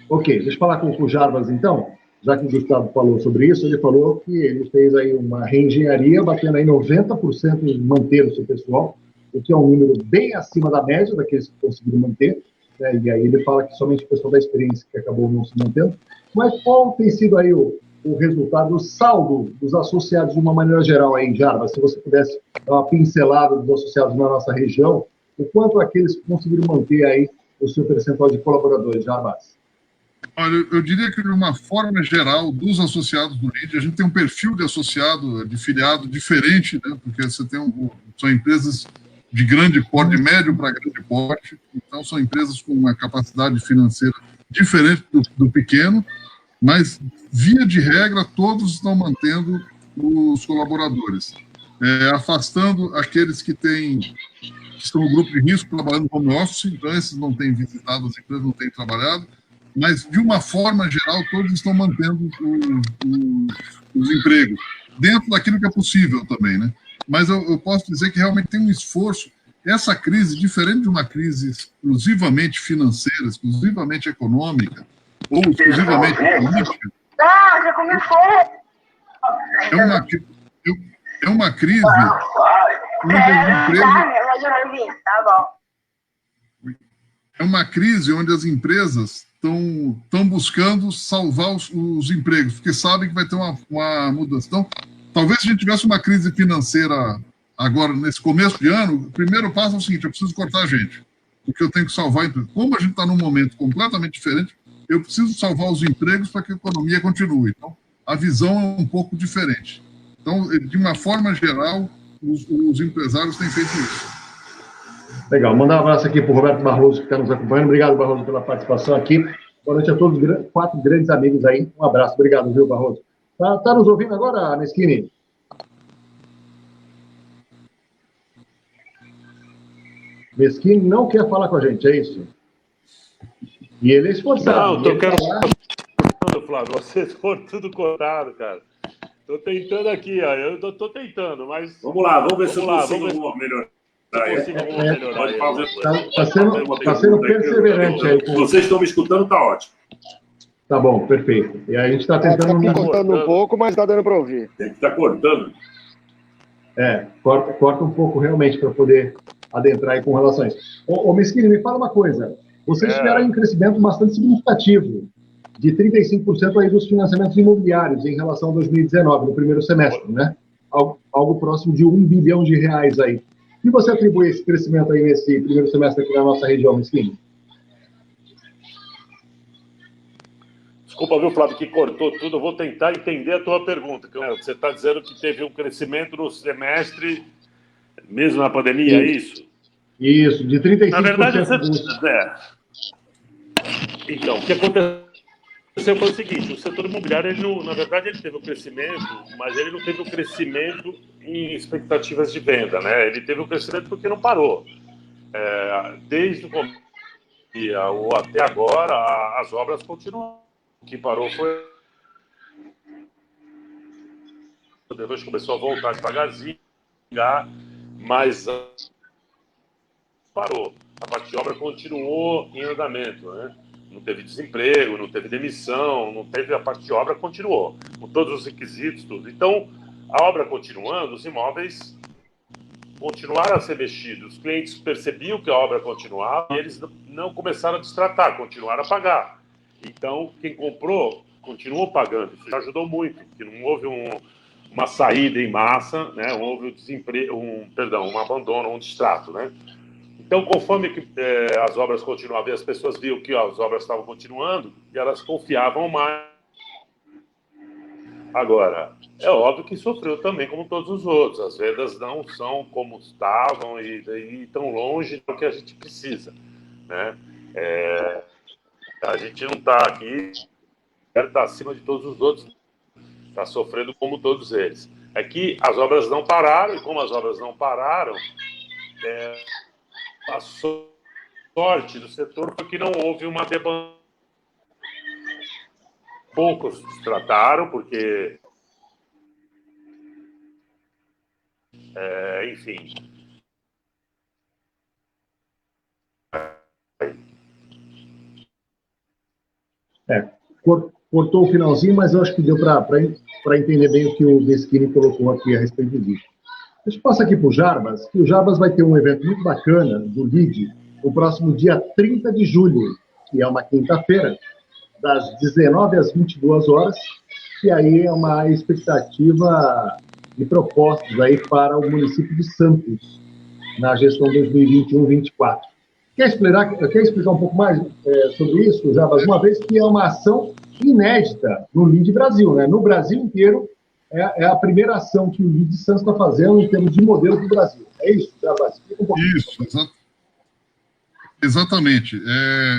Speaker 4: Ok, deixa eu falar com o Jarbas, então. Já que o Gustavo falou sobre isso, ele falou que ele fez aí uma reengenharia, batendo aí 90% em manter o seu pessoal, o que é um número bem acima da média daqueles que conseguiram manter, né? E aí ele fala que somente o pessoal da experiência que acabou não se mantendo. Mas qual tem sido aí o resultado, o saldo dos associados de uma maneira geral aí, Jarbas? Se você pudesse dar uma pincelada dos associados na nossa região, o quanto aqueles que conseguiram manter aí o seu percentual de colaboradores, Jarbas?
Speaker 5: Olha, eu diria que de uma forma geral, dos associados do LEAD, a gente tem um perfil de associado, de filiado diferente, né? Porque você tem são empresas de grande porte, de médio para grande porte, então são empresas com uma capacidade financeira diferente do pequeno, mas, via de regra, todos estão mantendo os colaboradores, afastando aqueles que estão no grupo de risco, trabalhando no home office, então esses não têm visitado as empresas, não têm trabalhado, mas, de uma forma geral, todos estão mantendo os empregos, dentro daquilo que é possível também, né? Mas eu posso dizer que realmente tem um esforço. Essa crise, diferente de uma crise exclusivamente financeira, exclusivamente econômica, ou exclusivamente política...
Speaker 8: Já começou!
Speaker 5: É uma crise onde as empresas...
Speaker 8: Tá bom.
Speaker 5: É uma crise onde as empresas estão buscando salvar os empregos, porque sabem que vai ter uma mudança. Então, talvez se a gente tivesse uma crise financeira agora, nesse começo de ano, o primeiro passo é o seguinte: eu preciso cortar gente, porque eu tenho que salvar a empresa. Como a gente está num momento completamente diferente, eu preciso salvar os empregos para que a economia continue. Então, a visão é um pouco diferente. Então, de uma forma geral, os empresários têm feito isso.
Speaker 4: Legal. Mandar um abraço aqui para o Roberto Barroso, que está nos acompanhando. Obrigado, Barroso, pela participação aqui. Boa noite a todos, 4 grandes amigos aí. Um abraço. Obrigado, viu, Barroso? Tá nos ouvindo agora, Meschini? Meschini não quer falar com a gente, é isso? E ele é esforçado.
Speaker 7: Não, eu quero... Flávio, vocês foram tudo cortado, cara. Tô tentando aqui, ó. Eu tô tentando, mas...
Speaker 9: Vamos lá, vamos ver se eu consigo melhorar.
Speaker 4: Tá sendo perseverante aí.
Speaker 9: Se vocês estão me escutando, tá ótimo.
Speaker 4: Tá bom, perfeito. E aí a gente está tentando...
Speaker 6: Tá cortando um pouco, mas tá dando para ouvir.
Speaker 9: Tem que estar cortando.
Speaker 4: Corta um pouco realmente para poder adentrar aí com relações. Ô Meschini, me fala uma coisa. Vocês tiveram um crescimento bastante significativo, de 35% aí dos financiamentos imobiliários em relação a 2019, no primeiro semestre, né? Algo próximo de R$1 bilhão aí. E você atribui esse crescimento aí nesse primeiro semestre aqui na nossa região, Meschini?
Speaker 7: Desculpa, viu, Flávio, que cortou tudo. Eu vou tentar entender a tua pergunta. Você está dizendo que teve um crescimento no semestre, mesmo na pandemia, é isso?
Speaker 4: Isso, de 35%.
Speaker 7: Na verdade, Então, o que aconteceu foi o seguinte: o setor imobiliário, na verdade, ele teve um crescimento, mas ele não teve um crescimento em expectativas de venda, né? Ele teve um crescimento porque não parou. Desde o começo até agora, as obras continuam. O que parou foi... Depois começou a voltar devagarzinho, mas parou. A parte de obra continuou em andamento, né? Não teve desemprego, não teve demissão, não teve... A parte de obra continuou, com todos os requisitos, tudo. Então, a obra continuando, os imóveis continuaram a ser mexidos. Os clientes percebiam que a obra continuava e eles não começaram a destratar, continuaram a pagar. Então, quem comprou continuou pagando. Isso já ajudou muito, porque não houve uma saída em massa, né? Não houve um abandono, um distrato, né? Então, conforme as obras continuavam, as pessoas viam que as obras estavam continuando e elas confiavam mais. Agora, é óbvio que sofreu também, como todos os outros. As vendas não são como estavam e estão longe do que a gente precisa, né? A gente não está aqui, está acima de todos os outros, está sofrendo como todos eles. É que as obras não pararam, e como as obras não pararam, a sorte do setor foi que não houve uma demanda. Poucos se trataram, porque, enfim...
Speaker 4: Cortou o finalzinho, mas eu acho que deu para entender bem o que o Meschini colocou aqui a respeito disso. Deixa eu passar aqui para o Jarbas, que o Jarbas vai ter um evento muito bacana do LIDE no próximo dia 30 de julho, que é uma quinta-feira, das 19 às 22 horas, que aí é uma expectativa de propostas aí para o município de Santos, na gestão 2021-24. Quer explicar um pouco mais sobre isso, Jarbas? Uma vez que é uma ação inédita no LIDE Brasil, né? No Brasil inteiro, é a primeira ação que o LIDE Santos está fazendo em termos de modelo do Brasil. É isso, Jarbas? Explica um pouquinho.
Speaker 5: Isso, exatamente.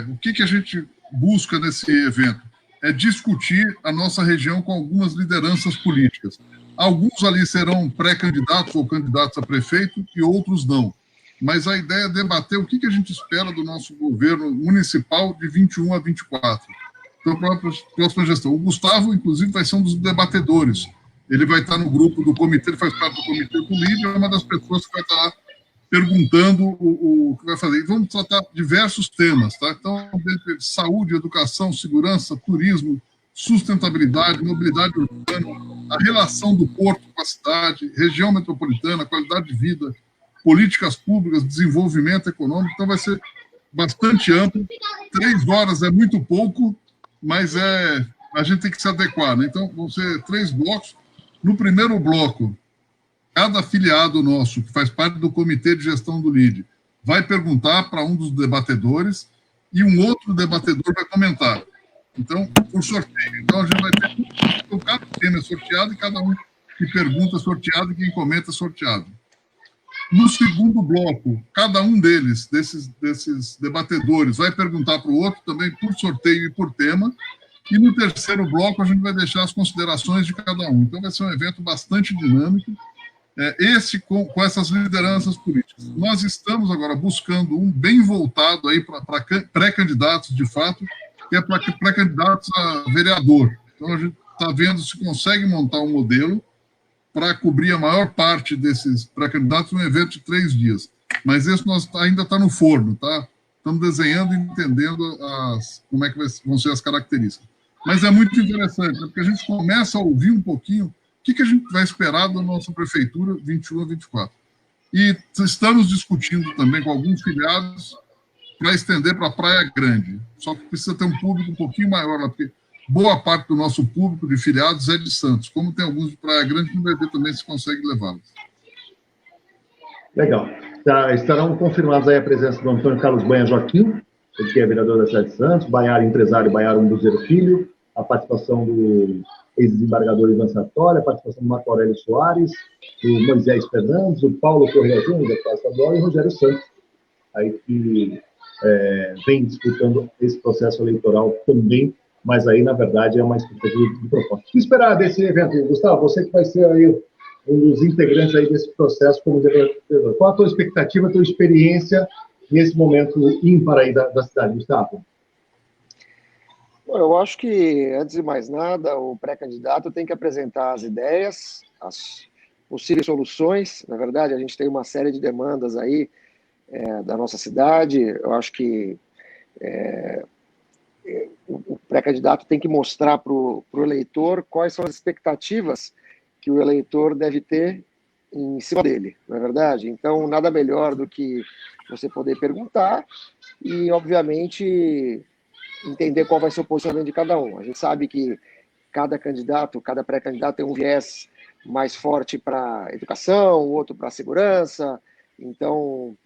Speaker 5: O que a gente busca nesse evento? É discutir a nossa região com algumas lideranças políticas. Alguns ali serão pré-candidatos ou candidatos a prefeito e outros não. Mas a ideia é debater o que a gente espera do nosso governo municipal de 21 a 24. Então, para a próxima gestão. O Gustavo, inclusive, vai ser um dos debatedores. Ele vai estar no grupo do comitê, ele faz parte do comitê do LIDE, é uma das pessoas que vai estar perguntando o que vai fazer. E vamos tratar diversos temas, tá? Então, saúde, educação, segurança, turismo, sustentabilidade, mobilidade urbana, a relação do porto com a cidade, região metropolitana, qualidade de vida, políticas públicas, desenvolvimento econômico. Então vai ser bastante amplo. 3 horas é muito pouco, mas a gente tem que se adequar, né? Então vão ser 3 blocos. No primeiro bloco, cada afiliado nosso, que faz parte do comitê de gestão do LIDE, vai perguntar para um dos debatedores e um outro debatedor vai comentar. Então, por sorteio. Então, a gente vai ter cada tema é sorteado e cada um que pergunta é sorteado e quem comenta é sorteado. No segundo bloco, cada um desses debatedores, vai perguntar para o outro também por sorteio e por tema. E no terceiro bloco, a gente vai deixar as considerações de cada um. Então, vai ser um evento bastante dinâmico, com essas lideranças políticas. Nós estamos agora buscando um bem voltado aí para pré-candidatos, de fato, que é para pré-candidatos a vereador. Então, a gente está vendo se consegue montar um modelo para cobrir a maior parte desses pré-candidatos num evento de 3 dias. Mas esse ainda está no forno, tá? Estamos desenhando e entendendo como é que vão ser as características. Mas é muito interessante, porque a gente começa a ouvir um pouquinho o que a gente vai esperar da nossa prefeitura 21 a 24. E estamos discutindo também com alguns filiados para estender para a Praia Grande. Só que precisa ter um público um pouquinho maior lá, porque boa parte do nosso público de filiados é de Santos. Como tem alguns de Praia Grande, a gente vai ver também se consegue levá-los.
Speaker 4: Legal. Estarão confirmados aí a presença do Antônio Carlos Banha Joaquim, ele que é vereador da cidade de Santos, Baiar empresário Baiar Umbuzeiro Filho, a participação do ex-desembargador Ivan Sartori, a participação do Marco Aurélio Soares, do Moisés Fernandes, o Paulo Correia Júnior, deputado estadual, e o Rogério Santos, aí que vem disputando esse processo eleitoral também, mas aí, na verdade, é uma expectativa de proposta. O que esperar desse evento, Gustavo? Você que vai ser aí um dos integrantes aí desse processo como debatedor. Qual a tua expectativa, a tua experiência nesse momento ímpar aí da cidade, Gustavo?
Speaker 6: Bom, eu acho que, antes de mais nada, o pré-candidato tem que apresentar as ideias, as possíveis soluções. Na verdade, a gente tem uma série de demandas aí da nossa cidade. Eu acho que o pré-candidato tem que mostrar para o eleitor quais são as expectativas que o eleitor deve ter em cima dele, não é verdade? Então, nada melhor do que você poder perguntar e, obviamente, entender qual vai ser o posicionamento de cada um. A gente sabe que cada candidato, cada pré-candidato tem um viés mais forte para educação, outro para segurança. Então,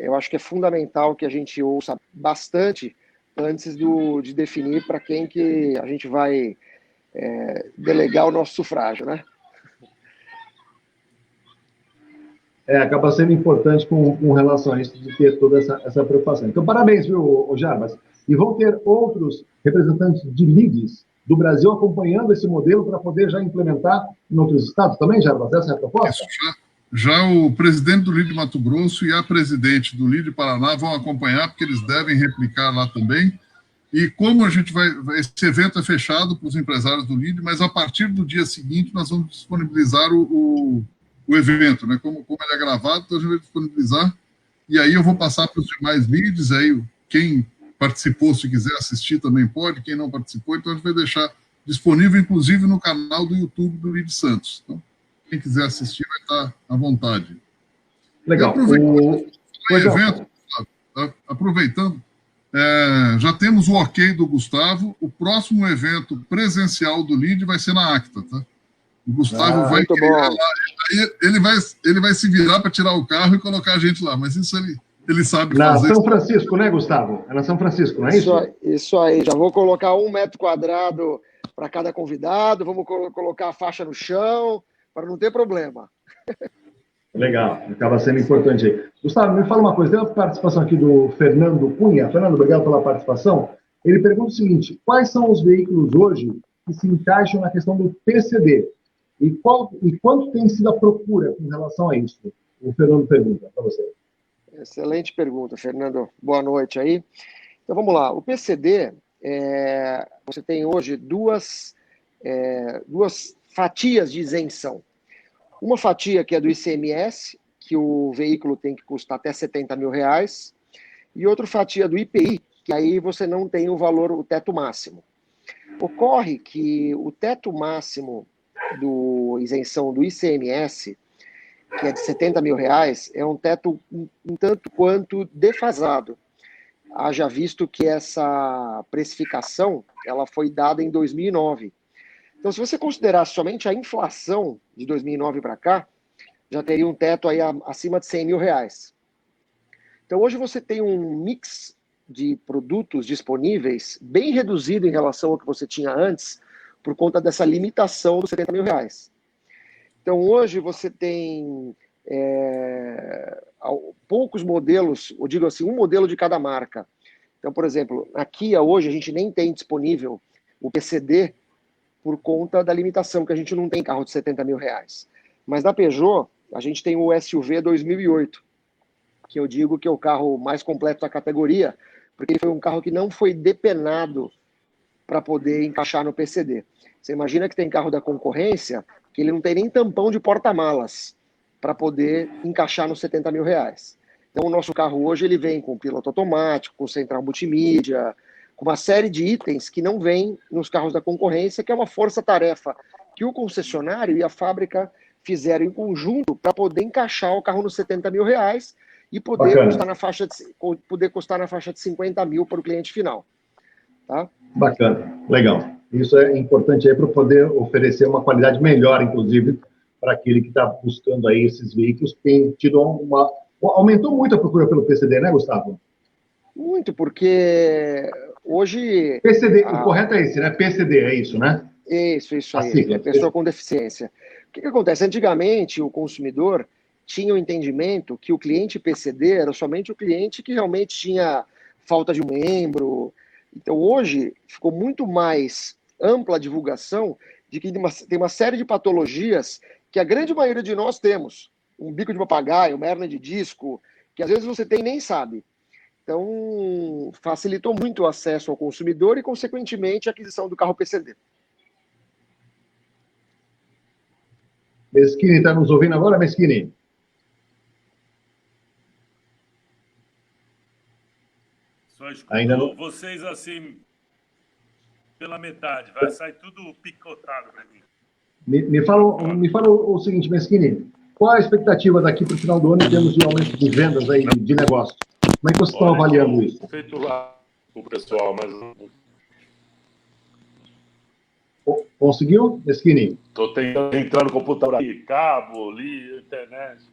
Speaker 6: eu acho que é fundamental que a gente ouça bastante antes de definir para quem que a gente vai delegar o nosso sufrágio, né?
Speaker 4: Acaba sendo importante com relação a isso, de ter toda essa preocupação. Então, parabéns, viu, Jarbas? E vão ter outros representantes de LIDES do Brasil acompanhando esse modelo para poder já implementar em outros estados também, Jarbas? Essa é a proposta?
Speaker 5: Já o presidente do LIDE Mato Grosso e a presidente do LIDE Paraná vão acompanhar, porque eles devem replicar lá também. E como a gente esse evento é fechado para os empresários do LIDE, mas a partir do dia seguinte nós vamos disponibilizar o evento, né? Como ele é gravado, então a gente vai disponibilizar, e aí eu vou passar para os demais LIDES, aí quem participou, se quiser assistir, também pode, quem não participou, então a gente vai deixar disponível, inclusive, no canal do YouTube do LIDE Santos. Então, quem quiser assistir vai estar à vontade.
Speaker 4: Legal.
Speaker 5: Aproveitando, já temos o ok do Gustavo, o próximo evento presencial do LIDE vai ser na Acta, tá? O Gustavo vai criar lá, ele vai se virar para tirar o carro e colocar a gente lá, mas isso ele sabe fazer.
Speaker 4: Na São Francisco, né, Gustavo? É na São Francisco, não é isso?
Speaker 6: Isso aí, já vou colocar 1 metro quadrado para cada convidado, vamos colocar a faixa no chão, para não ter problema.
Speaker 4: Legal, acaba sendo importante aí. Gustavo, me fala uma coisa, tem uma participação aqui do Fernando Cunha. Fernando, obrigado pela participação. Ele pergunta o seguinte: quais são os veículos hoje que se encaixam na questão do PCD? E quanto tem sido a procura com relação a isso? O Fernando pergunta para você.
Speaker 6: Excelente pergunta, Fernando. Boa noite aí. Então, vamos lá. O PCD, você tem hoje duas fatias de isenção. Uma fatia que é do ICMS, que o veículo tem que custar até R$70 mil, e outra fatia do IPI, que aí você não tem o valor, o teto máximo. Ocorre que o teto máximo do isenção do ICMS, que é de R$70 mil, é um teto um tanto quanto defasado. Haja visto que essa precificação ela foi dada em 2009. Então, se você considerar somente a inflação de 2009 para cá, já teria um teto aí acima de R$100 mil. Então, hoje você tem um mix de produtos disponíveis bem reduzido em relação ao que você tinha antes, por conta dessa limitação dos R$70 mil. Então, hoje você tem poucos modelos, eu digo assim, um modelo de cada marca. Então, por exemplo, na Kia hoje a gente nem tem disponível o PCD por conta da limitação, que a gente não tem carro de R$70 mil. Mas na Peugeot, a gente tem o SUV 2008, que eu digo que é o carro mais completo da categoria, porque ele foi um carro que não foi depenado para poder encaixar no PCD. Você imagina que tem carro da concorrência que ele não tem nem tampão de porta-malas para poder encaixar nos R$70 mil. Então, o nosso carro hoje ele vem com piloto automático, com central multimídia, com uma série de itens que não vem nos carros da concorrência, que é uma força-tarefa que o concessionário e a fábrica fizeram em conjunto para poder encaixar o carro nos R$70 mil e poder custar na faixa de 50 mil para o cliente final. Tá?
Speaker 4: Bacana, legal. Isso é importante aí para poder oferecer uma qualidade melhor, inclusive, para aquele que está buscando aí esses veículos, que tem tido aumentou muito a procura pelo PCD, né, Gustavo?
Speaker 6: Muito, porque hoje...
Speaker 4: PCD, o correto é esse, né? PCD, é isso, né?
Speaker 6: Isso aí, é pessoa com deficiência. O que acontece? Antigamente, o consumidor tinha o entendimento que o cliente PCD era somente o cliente que realmente tinha falta de um membro. Então, hoje, ficou muito mais ampla a divulgação de que tem uma série de patologias que a grande maioria de nós temos. Um bico de papagaio, uma hernia de disco, que às vezes você tem e nem sabe. Então, facilitou muito o acesso ao consumidor e, consequentemente, a aquisição do carro PCD.
Speaker 4: Meschini, está nos ouvindo agora, Meschini?
Speaker 9: Só escuto
Speaker 4: ainda não...
Speaker 9: vocês assim, pela metade. Vai sair tudo picotado para mim.
Speaker 4: Me fala o seguinte, Meschini. Qual a expectativa daqui para o final do ano em termos de aumento de vendas aí, de negócio? Como é que vocês estão avaliando isso?
Speaker 7: Feito lá com o pessoal, mas...
Speaker 4: Conseguiu, Meschini?
Speaker 7: Estou tentando entrar no computador aqui, cabo, internet.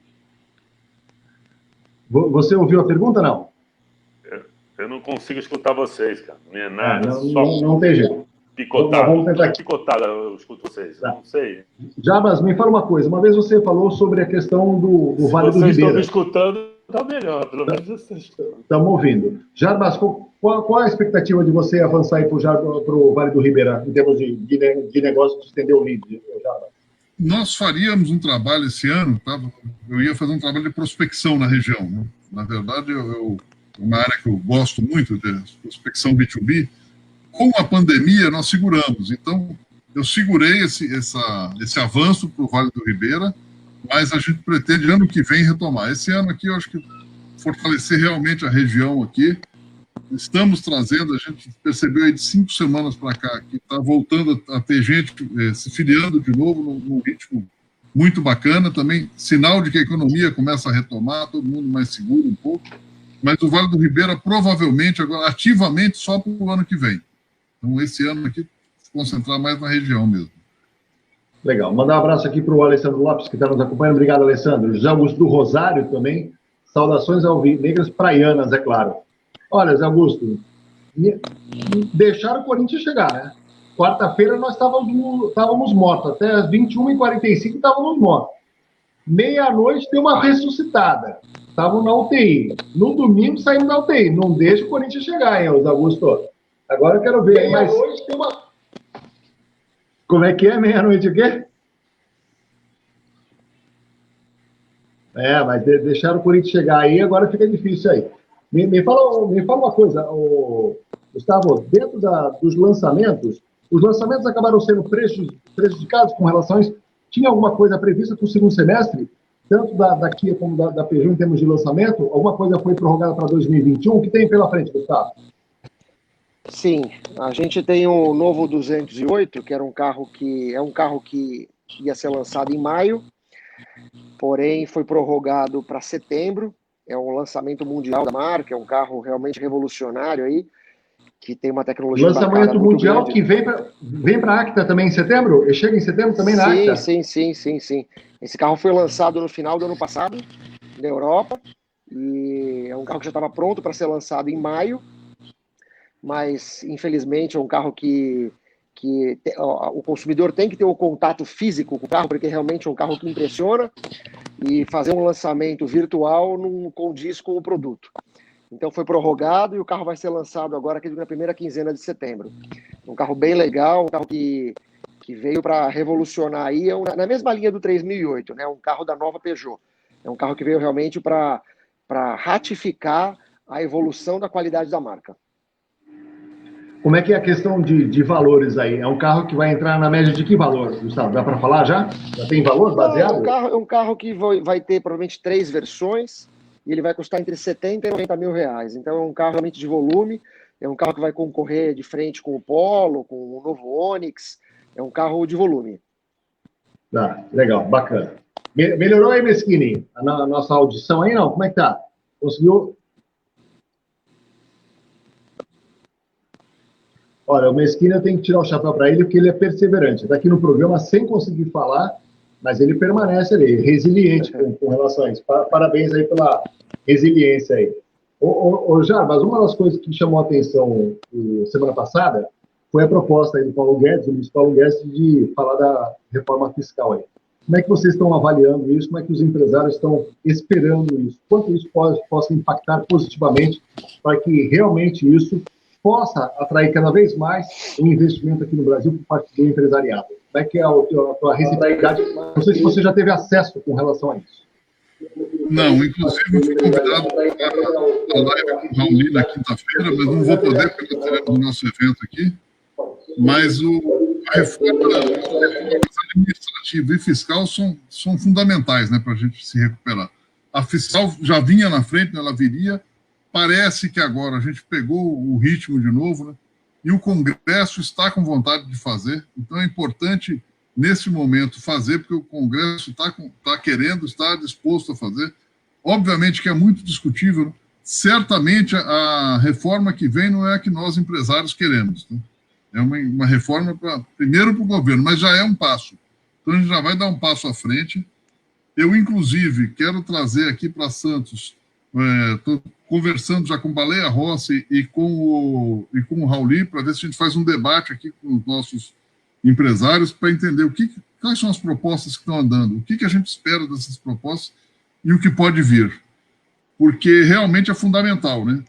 Speaker 4: Você ouviu a pergunta, não?
Speaker 7: Eu não consigo escutar vocês, cara. Não é nada.
Speaker 4: Não tem jeito.
Speaker 7: Picotado.
Speaker 4: Vamos tentar aqui.
Speaker 7: Picotado, eu escuto vocês. Tá. Não sei.
Speaker 4: Jarbas, me fala uma coisa. Uma vez você falou sobre a questão do Vale do Ribeira.
Speaker 7: Vocês estão me escutando, está melhor. Pelo menos vocês estão.
Speaker 4: Estamos ouvindo. Jarbas, qual a expectativa de você avançar aí para o Vale do Ribeira, em termos de negócio, de estender o lead, Jarbas?
Speaker 5: Nós faríamos um trabalho esse ano, tá? Eu ia fazer um trabalho de prospecção na região. Né? Na verdade, uma área que eu gosto muito, de prospecção B2B. Com a pandemia, nós seguramos. Então, eu segurei esse avanço para o Vale do Ribeira, mas a gente pretende, ano que vem, retomar. Esse ano aqui, eu acho que fortalecer realmente a região aqui. Estamos trazendo, a gente percebeu aí de 5 semanas para cá, que está voltando a ter gente se filiando de novo num ritmo muito bacana. Também sinal de que a economia começa a retomar, todo mundo mais seguro um pouco. Mas o Vale do Ribeira, provavelmente, agora ativamente, só para o ano que vem. Então, esse ano aqui, se concentrar mais na região mesmo.
Speaker 4: Legal. Mandar um abraço aqui para o Alessandro Lopes, que está nos acompanhando. Obrigado, Alessandro. José Augusto do Rosário também. Saudações alvinegras praianas, é claro. Olha, Zé Augusto, deixaram o Corinthians chegar, né? Quarta-feira nós estávamos mortos. Até às 21h45 estávamos mortos. Meia-noite deu uma ressuscitada. Estavam na UTI. No domingo saímos da UTI. Não deixa o Corinthians chegar, hein, Zé Augusto? Agora eu quero ver. Meia-noite tem uma... Como é que é? Meia-noite o quê? Mas deixaram o Corinthians chegar aí, agora fica difícil aí. Me fala uma coisa, Gustavo, dentro dos lançamentos, os lançamentos acabaram sendo prejudicados com relação a isso. Tinha alguma coisa prevista para o segundo semestre, tanto da Kia como da Peugeot em termos de lançamento? Alguma coisa foi prorrogada para 2021? O que tem pela frente, Gustavo?
Speaker 6: Sim, a gente tem o novo 208, que era um carro que ia ser lançado em maio, porém foi prorrogado para setembro. É um lançamento mundial da marca, é um carro realmente revolucionário aí, que tem uma tecnologia embarcada
Speaker 4: Lançamento
Speaker 6: muito
Speaker 4: mundial
Speaker 6: grande.
Speaker 4: que vem para a Acta também em setembro? E chega em setembro também na Acta?
Speaker 6: Sim. Esse carro foi lançado no final do ano passado, na Europa, e é um carro que já estava pronto para ser lançado em maio, mas infelizmente é um carro que o consumidor tem que ter o contato físico com o carro, porque realmente é um carro que impressiona, e fazer um lançamento virtual não condiz com o produto. Então foi prorrogado e o carro vai ser lançado agora aqui na primeira quinzena de setembro. Um carro bem legal, um carro que veio para revolucionar aí, na mesma linha do 3008, né? Um carro da nova Peugeot. É um carro que veio realmente para ratificar a evolução da qualidade da marca.
Speaker 4: Como é que é a questão de valores aí? É um carro que vai entrar na média de que valor, Gustavo? Dá para falar já? Já tem valor baseado?
Speaker 6: É um carro que vai ter provavelmente 3 versões e ele vai custar entre 70 e 90 mil reais. Então é um carro realmente de volume, é um carro que vai concorrer de frente com o Polo, com o novo Onix, é um carro de volume.
Speaker 4: Tá, legal, bacana. Melhorou aí, Meschini? A nossa audição aí, não? Como é que tá? Conseguiu? Olha, o Meschini eu tenho que tirar o chapéu para ele, porque ele é perseverante. Está aqui no programa sem conseguir falar, mas ele permanece ali, resiliente com relação a isso. Parabéns aí pela resiliência aí. Ô Jarbas, uma das coisas que chamou a atenção semana passada foi a proposta aí do Paulo Guedes, do ministro Paulo Guedes, de falar da reforma fiscal aí. Como é que vocês estão avaliando isso? Como é que os empresários estão esperando isso? Quanto isso possa impactar positivamente para que realmente isso possa atrair cada vez mais o investimento aqui no Brasil por parte do empresariado? Como é que é a tua receptividade? Não sei se você já teve acesso com relação a isso.
Speaker 5: Não, inclusive eu fui convidado para a live com o Raul na quinta-feira, mas não vou poder porque nós teremos o nosso evento aqui. Mas a reforma administrativa e fiscal são fundamentais, né, para a gente se recuperar. A fiscal já vinha na frente, né, ela viria. Parece que agora a gente pegou o ritmo de novo, né, e o Congresso está com vontade de fazer. Então é importante, nesse momento, fazer, porque o Congresso está querendo, está disposto a fazer. Obviamente que é muito discutível, né? Certamente a reforma que vem não é a que nós empresários queremos, né? É uma reforma, primeiro para o governo, mas já é um passo. Então, a gente já vai dar um passo à frente. Eu, inclusive, quero trazer aqui para Santos, estou conversando já com o Baleia Rossi e com o Rauli, para ver se a gente faz um debate aqui com os nossos empresários, para entender quais são as propostas que estão andando, o que a gente espera dessas propostas e o que pode vir. Porque realmente é fundamental, né?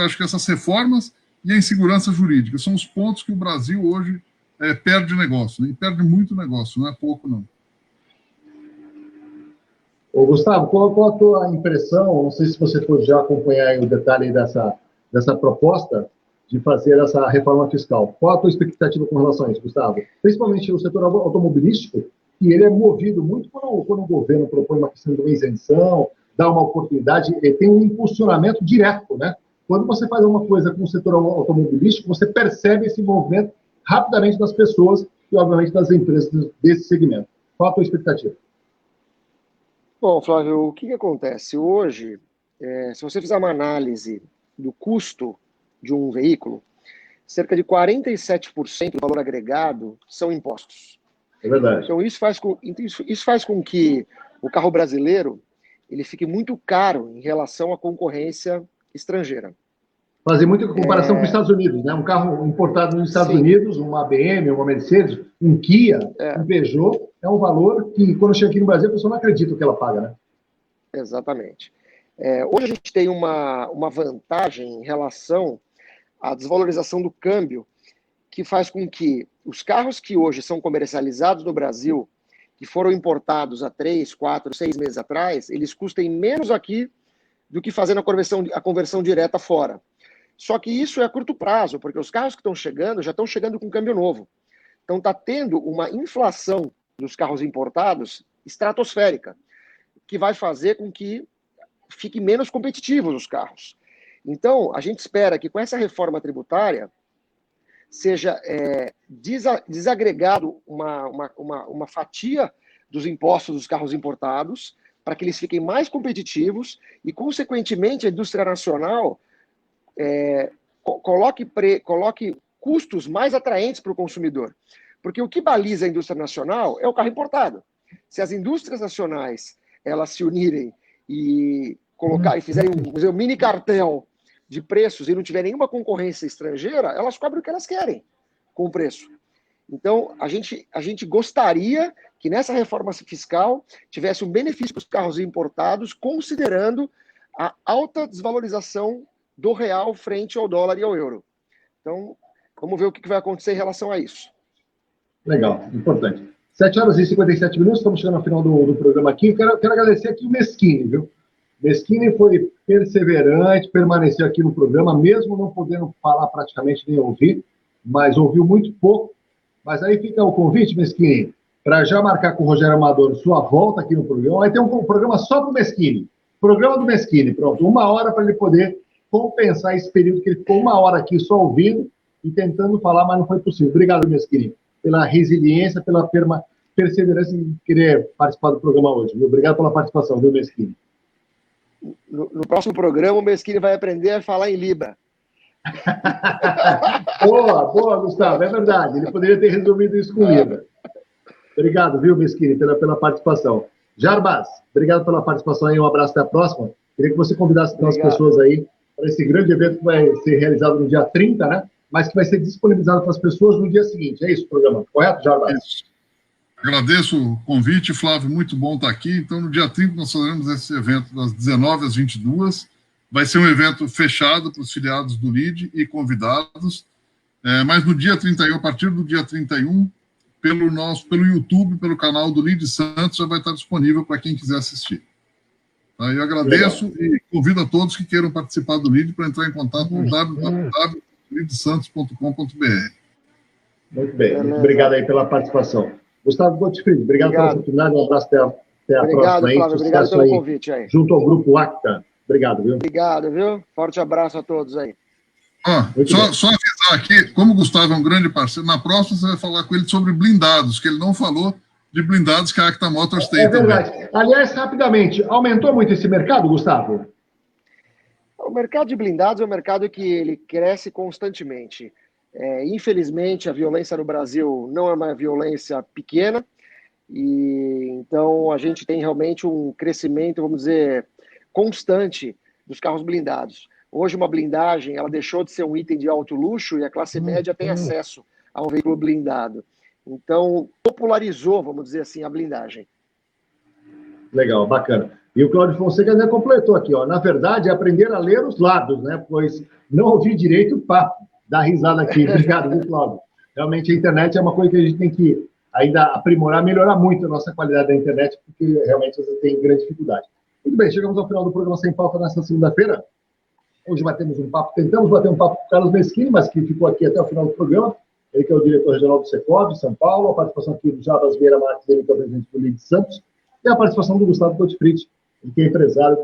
Speaker 5: Acho que essas reformas e a insegurança jurídica são os pontos que o Brasil hoje perde negócio, né? E perde muito negócio, não é pouco, não.
Speaker 4: Ô, Gustavo, qual a tua impressão, não sei se você pode já acompanhar o detalhe dessa proposta de fazer essa reforma fiscal. Qual a tua expectativa com relação a isso, Gustavo? Principalmente o setor automobilístico, que ele é movido muito quando o governo propõe uma questão de uma isenção, dá uma oportunidade, tem um impulsionamento direto, né? Quando você faz uma coisa com o setor automobilístico, você percebe esse movimento rapidamente das pessoas e, obviamente, das empresas desse segmento. Qual a tua expectativa?
Speaker 6: Bom, Flávio, o que acontece? Hoje, se você fizer uma análise do custo de um veículo, cerca de 47% do valor agregado são impostos.
Speaker 4: É verdade.
Speaker 6: Então, isso faz com que o carro brasileiro ele fique muito caro em relação à concorrência estrangeira.
Speaker 4: Fazer muita comparação com os Estados Unidos, né? Um carro importado nos Estados Unidos, uma BM, uma Mercedes, um Kia, um Peugeot, é um valor que, quando chega aqui no Brasil, a pessoa não acredita que ela paga, né?
Speaker 6: Exatamente. Hoje a gente tem uma vantagem em relação à desvalorização do câmbio, que faz com que os carros que hoje são comercializados no Brasil, que foram importados há 3, 4, 6 meses atrás, eles custem menos aqui do que fazendo a conversão direta fora. Só que isso é a curto prazo, porque os carros que estão chegando já estão chegando com câmbio novo. Então está tendo uma inflação dos carros importados estratosférica, que vai fazer com que fique menos competitivos os carros. Então, a gente espera que com essa reforma tributária seja desagregado uma fatia dos impostos dos carros importados para que eles fiquem mais competitivos e, consequentemente, a indústria nacional coloque custos mais atraentes para o consumidor. Porque o que baliza a indústria nacional é o carro importado. Se as indústrias nacionais elas se unirem e fizerem um mini cartel de preços e não tiver nenhuma concorrência estrangeira, elas cobrem o que elas querem com o preço. Então, a gente gostaria que nessa reforma fiscal tivesse um benefício para os carros importados, considerando a alta desvalorização do real frente ao dólar e ao euro. Então, vamos ver o que vai acontecer em relação a isso.
Speaker 4: Legal, importante. 7h57, estamos chegando ao final do programa aqui. Quero agradecer aqui o Meschini, viu? Meschini foi perseverante, permaneceu aqui no programa, mesmo não podendo falar praticamente nem ouvir, mas ouviu muito pouco. Mas aí fica o convite, Meschini, para já marcar com o Rogério Amador sua volta aqui no programa. Vai ter um programa só para o Meschini. Programa do Meschini, pronto. 1 hora para ele poder compensar esse período que ele ficou 1 hora aqui só ouvindo e tentando falar, mas não foi possível. Obrigado, Meschini, pela resiliência, pela perseverança em querer participar do programa hoje. Viu? Obrigado pela participação, viu, Meschini?
Speaker 6: No próximo programa, o Meschini vai aprender a falar em Libra.
Speaker 4: Boa, Gustavo, é verdade. Ele poderia ter resolvido isso com Libra. Obrigado, viu, Meschini, pela participação. Jarbas, obrigado pela participação aí, um abraço, até a próxima. Queria que você convidasse as pessoas aí para esse grande evento que vai ser realizado no dia 30, né? Mas que vai ser disponibilizado para as pessoas no dia seguinte. É isso o programa, correto, Jarbas?
Speaker 5: Isso. Agradeço o convite, Flávio, muito bom estar aqui. Então, no dia 30, nós faremos esse evento das 19 às 22. Vai ser um evento fechado para os filiados do LIDE e convidados. Mas no dia 31, a partir do dia 31, pelo YouTube, pelo canal do LIDE Santos, já vai estar disponível para quem quiser assistir. Tá? Eu agradeço e convido a todos que queiram participar do LIDE para entrar em contato com www.lidesantos.com.br.
Speaker 4: Muito bem, muito obrigado aí pela participação. Gustavo Gottfried, obrigado pela oportunidade, um abraço até a próxima.
Speaker 6: Flávio, obrigado pelo convite aí.
Speaker 4: Junto ao Grupo Acta. Obrigado, viu?
Speaker 6: Obrigado, viu? Forte abraço a todos aí.
Speaker 5: Só avisar aqui, como o Gustavo é um grande parceiro, na próxima você vai falar com ele sobre blindados, que ele não falou de blindados que a Acta Motors tem também. É verdade.
Speaker 4: Aliás, rapidamente, aumentou muito esse mercado, Gustavo?
Speaker 6: O mercado de blindados é um mercado que ele cresce constantemente. Infelizmente, a violência no Brasil não é uma violência pequena, e então a gente tem realmente um crescimento, vamos dizer, constante dos carros blindados. Hoje, uma blindagem ela deixou de ser um item de alto luxo e a classe média tem acesso a um veículo blindado. Então, popularizou, vamos dizer assim, a blindagem.
Speaker 4: Legal, bacana. E o Cláudio Fonseca ainda completou aqui, ó. Na verdade, é aprender a ler os lados, né? Pois não ouvi direito o papo. Dá risada aqui. Obrigado, viu, Cláudio? Realmente, a internet é uma coisa que a gente tem que ainda aprimorar, melhorar muito a nossa qualidade da internet, porque realmente você tem grande dificuldade. Muito bem, chegamos ao final do programa Sem Pauta nesta segunda-feira. Hoje tentamos bater um papo com o Carlos Meschini, mas que ficou aqui até o final do programa. Ele que é o diretor regional do Secov, de São Paulo, a participação aqui do Jarbas Vieira Marques, ele que é o presidente do LIDE Santos, e a participação do Gustavo Gottfried, que é empresário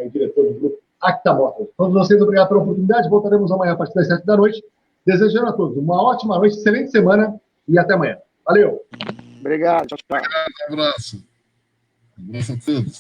Speaker 4: e diretor do grupo Acta Motors. Todos vocês, obrigado pela oportunidade. Voltaremos amanhã a partir das 7 da noite. Desejando a todos uma ótima noite, excelente semana e até amanhã. Valeu!
Speaker 6: Obrigado. Tchau, tchau.
Speaker 5: Obrigado, um abraço. Um abraço a todos.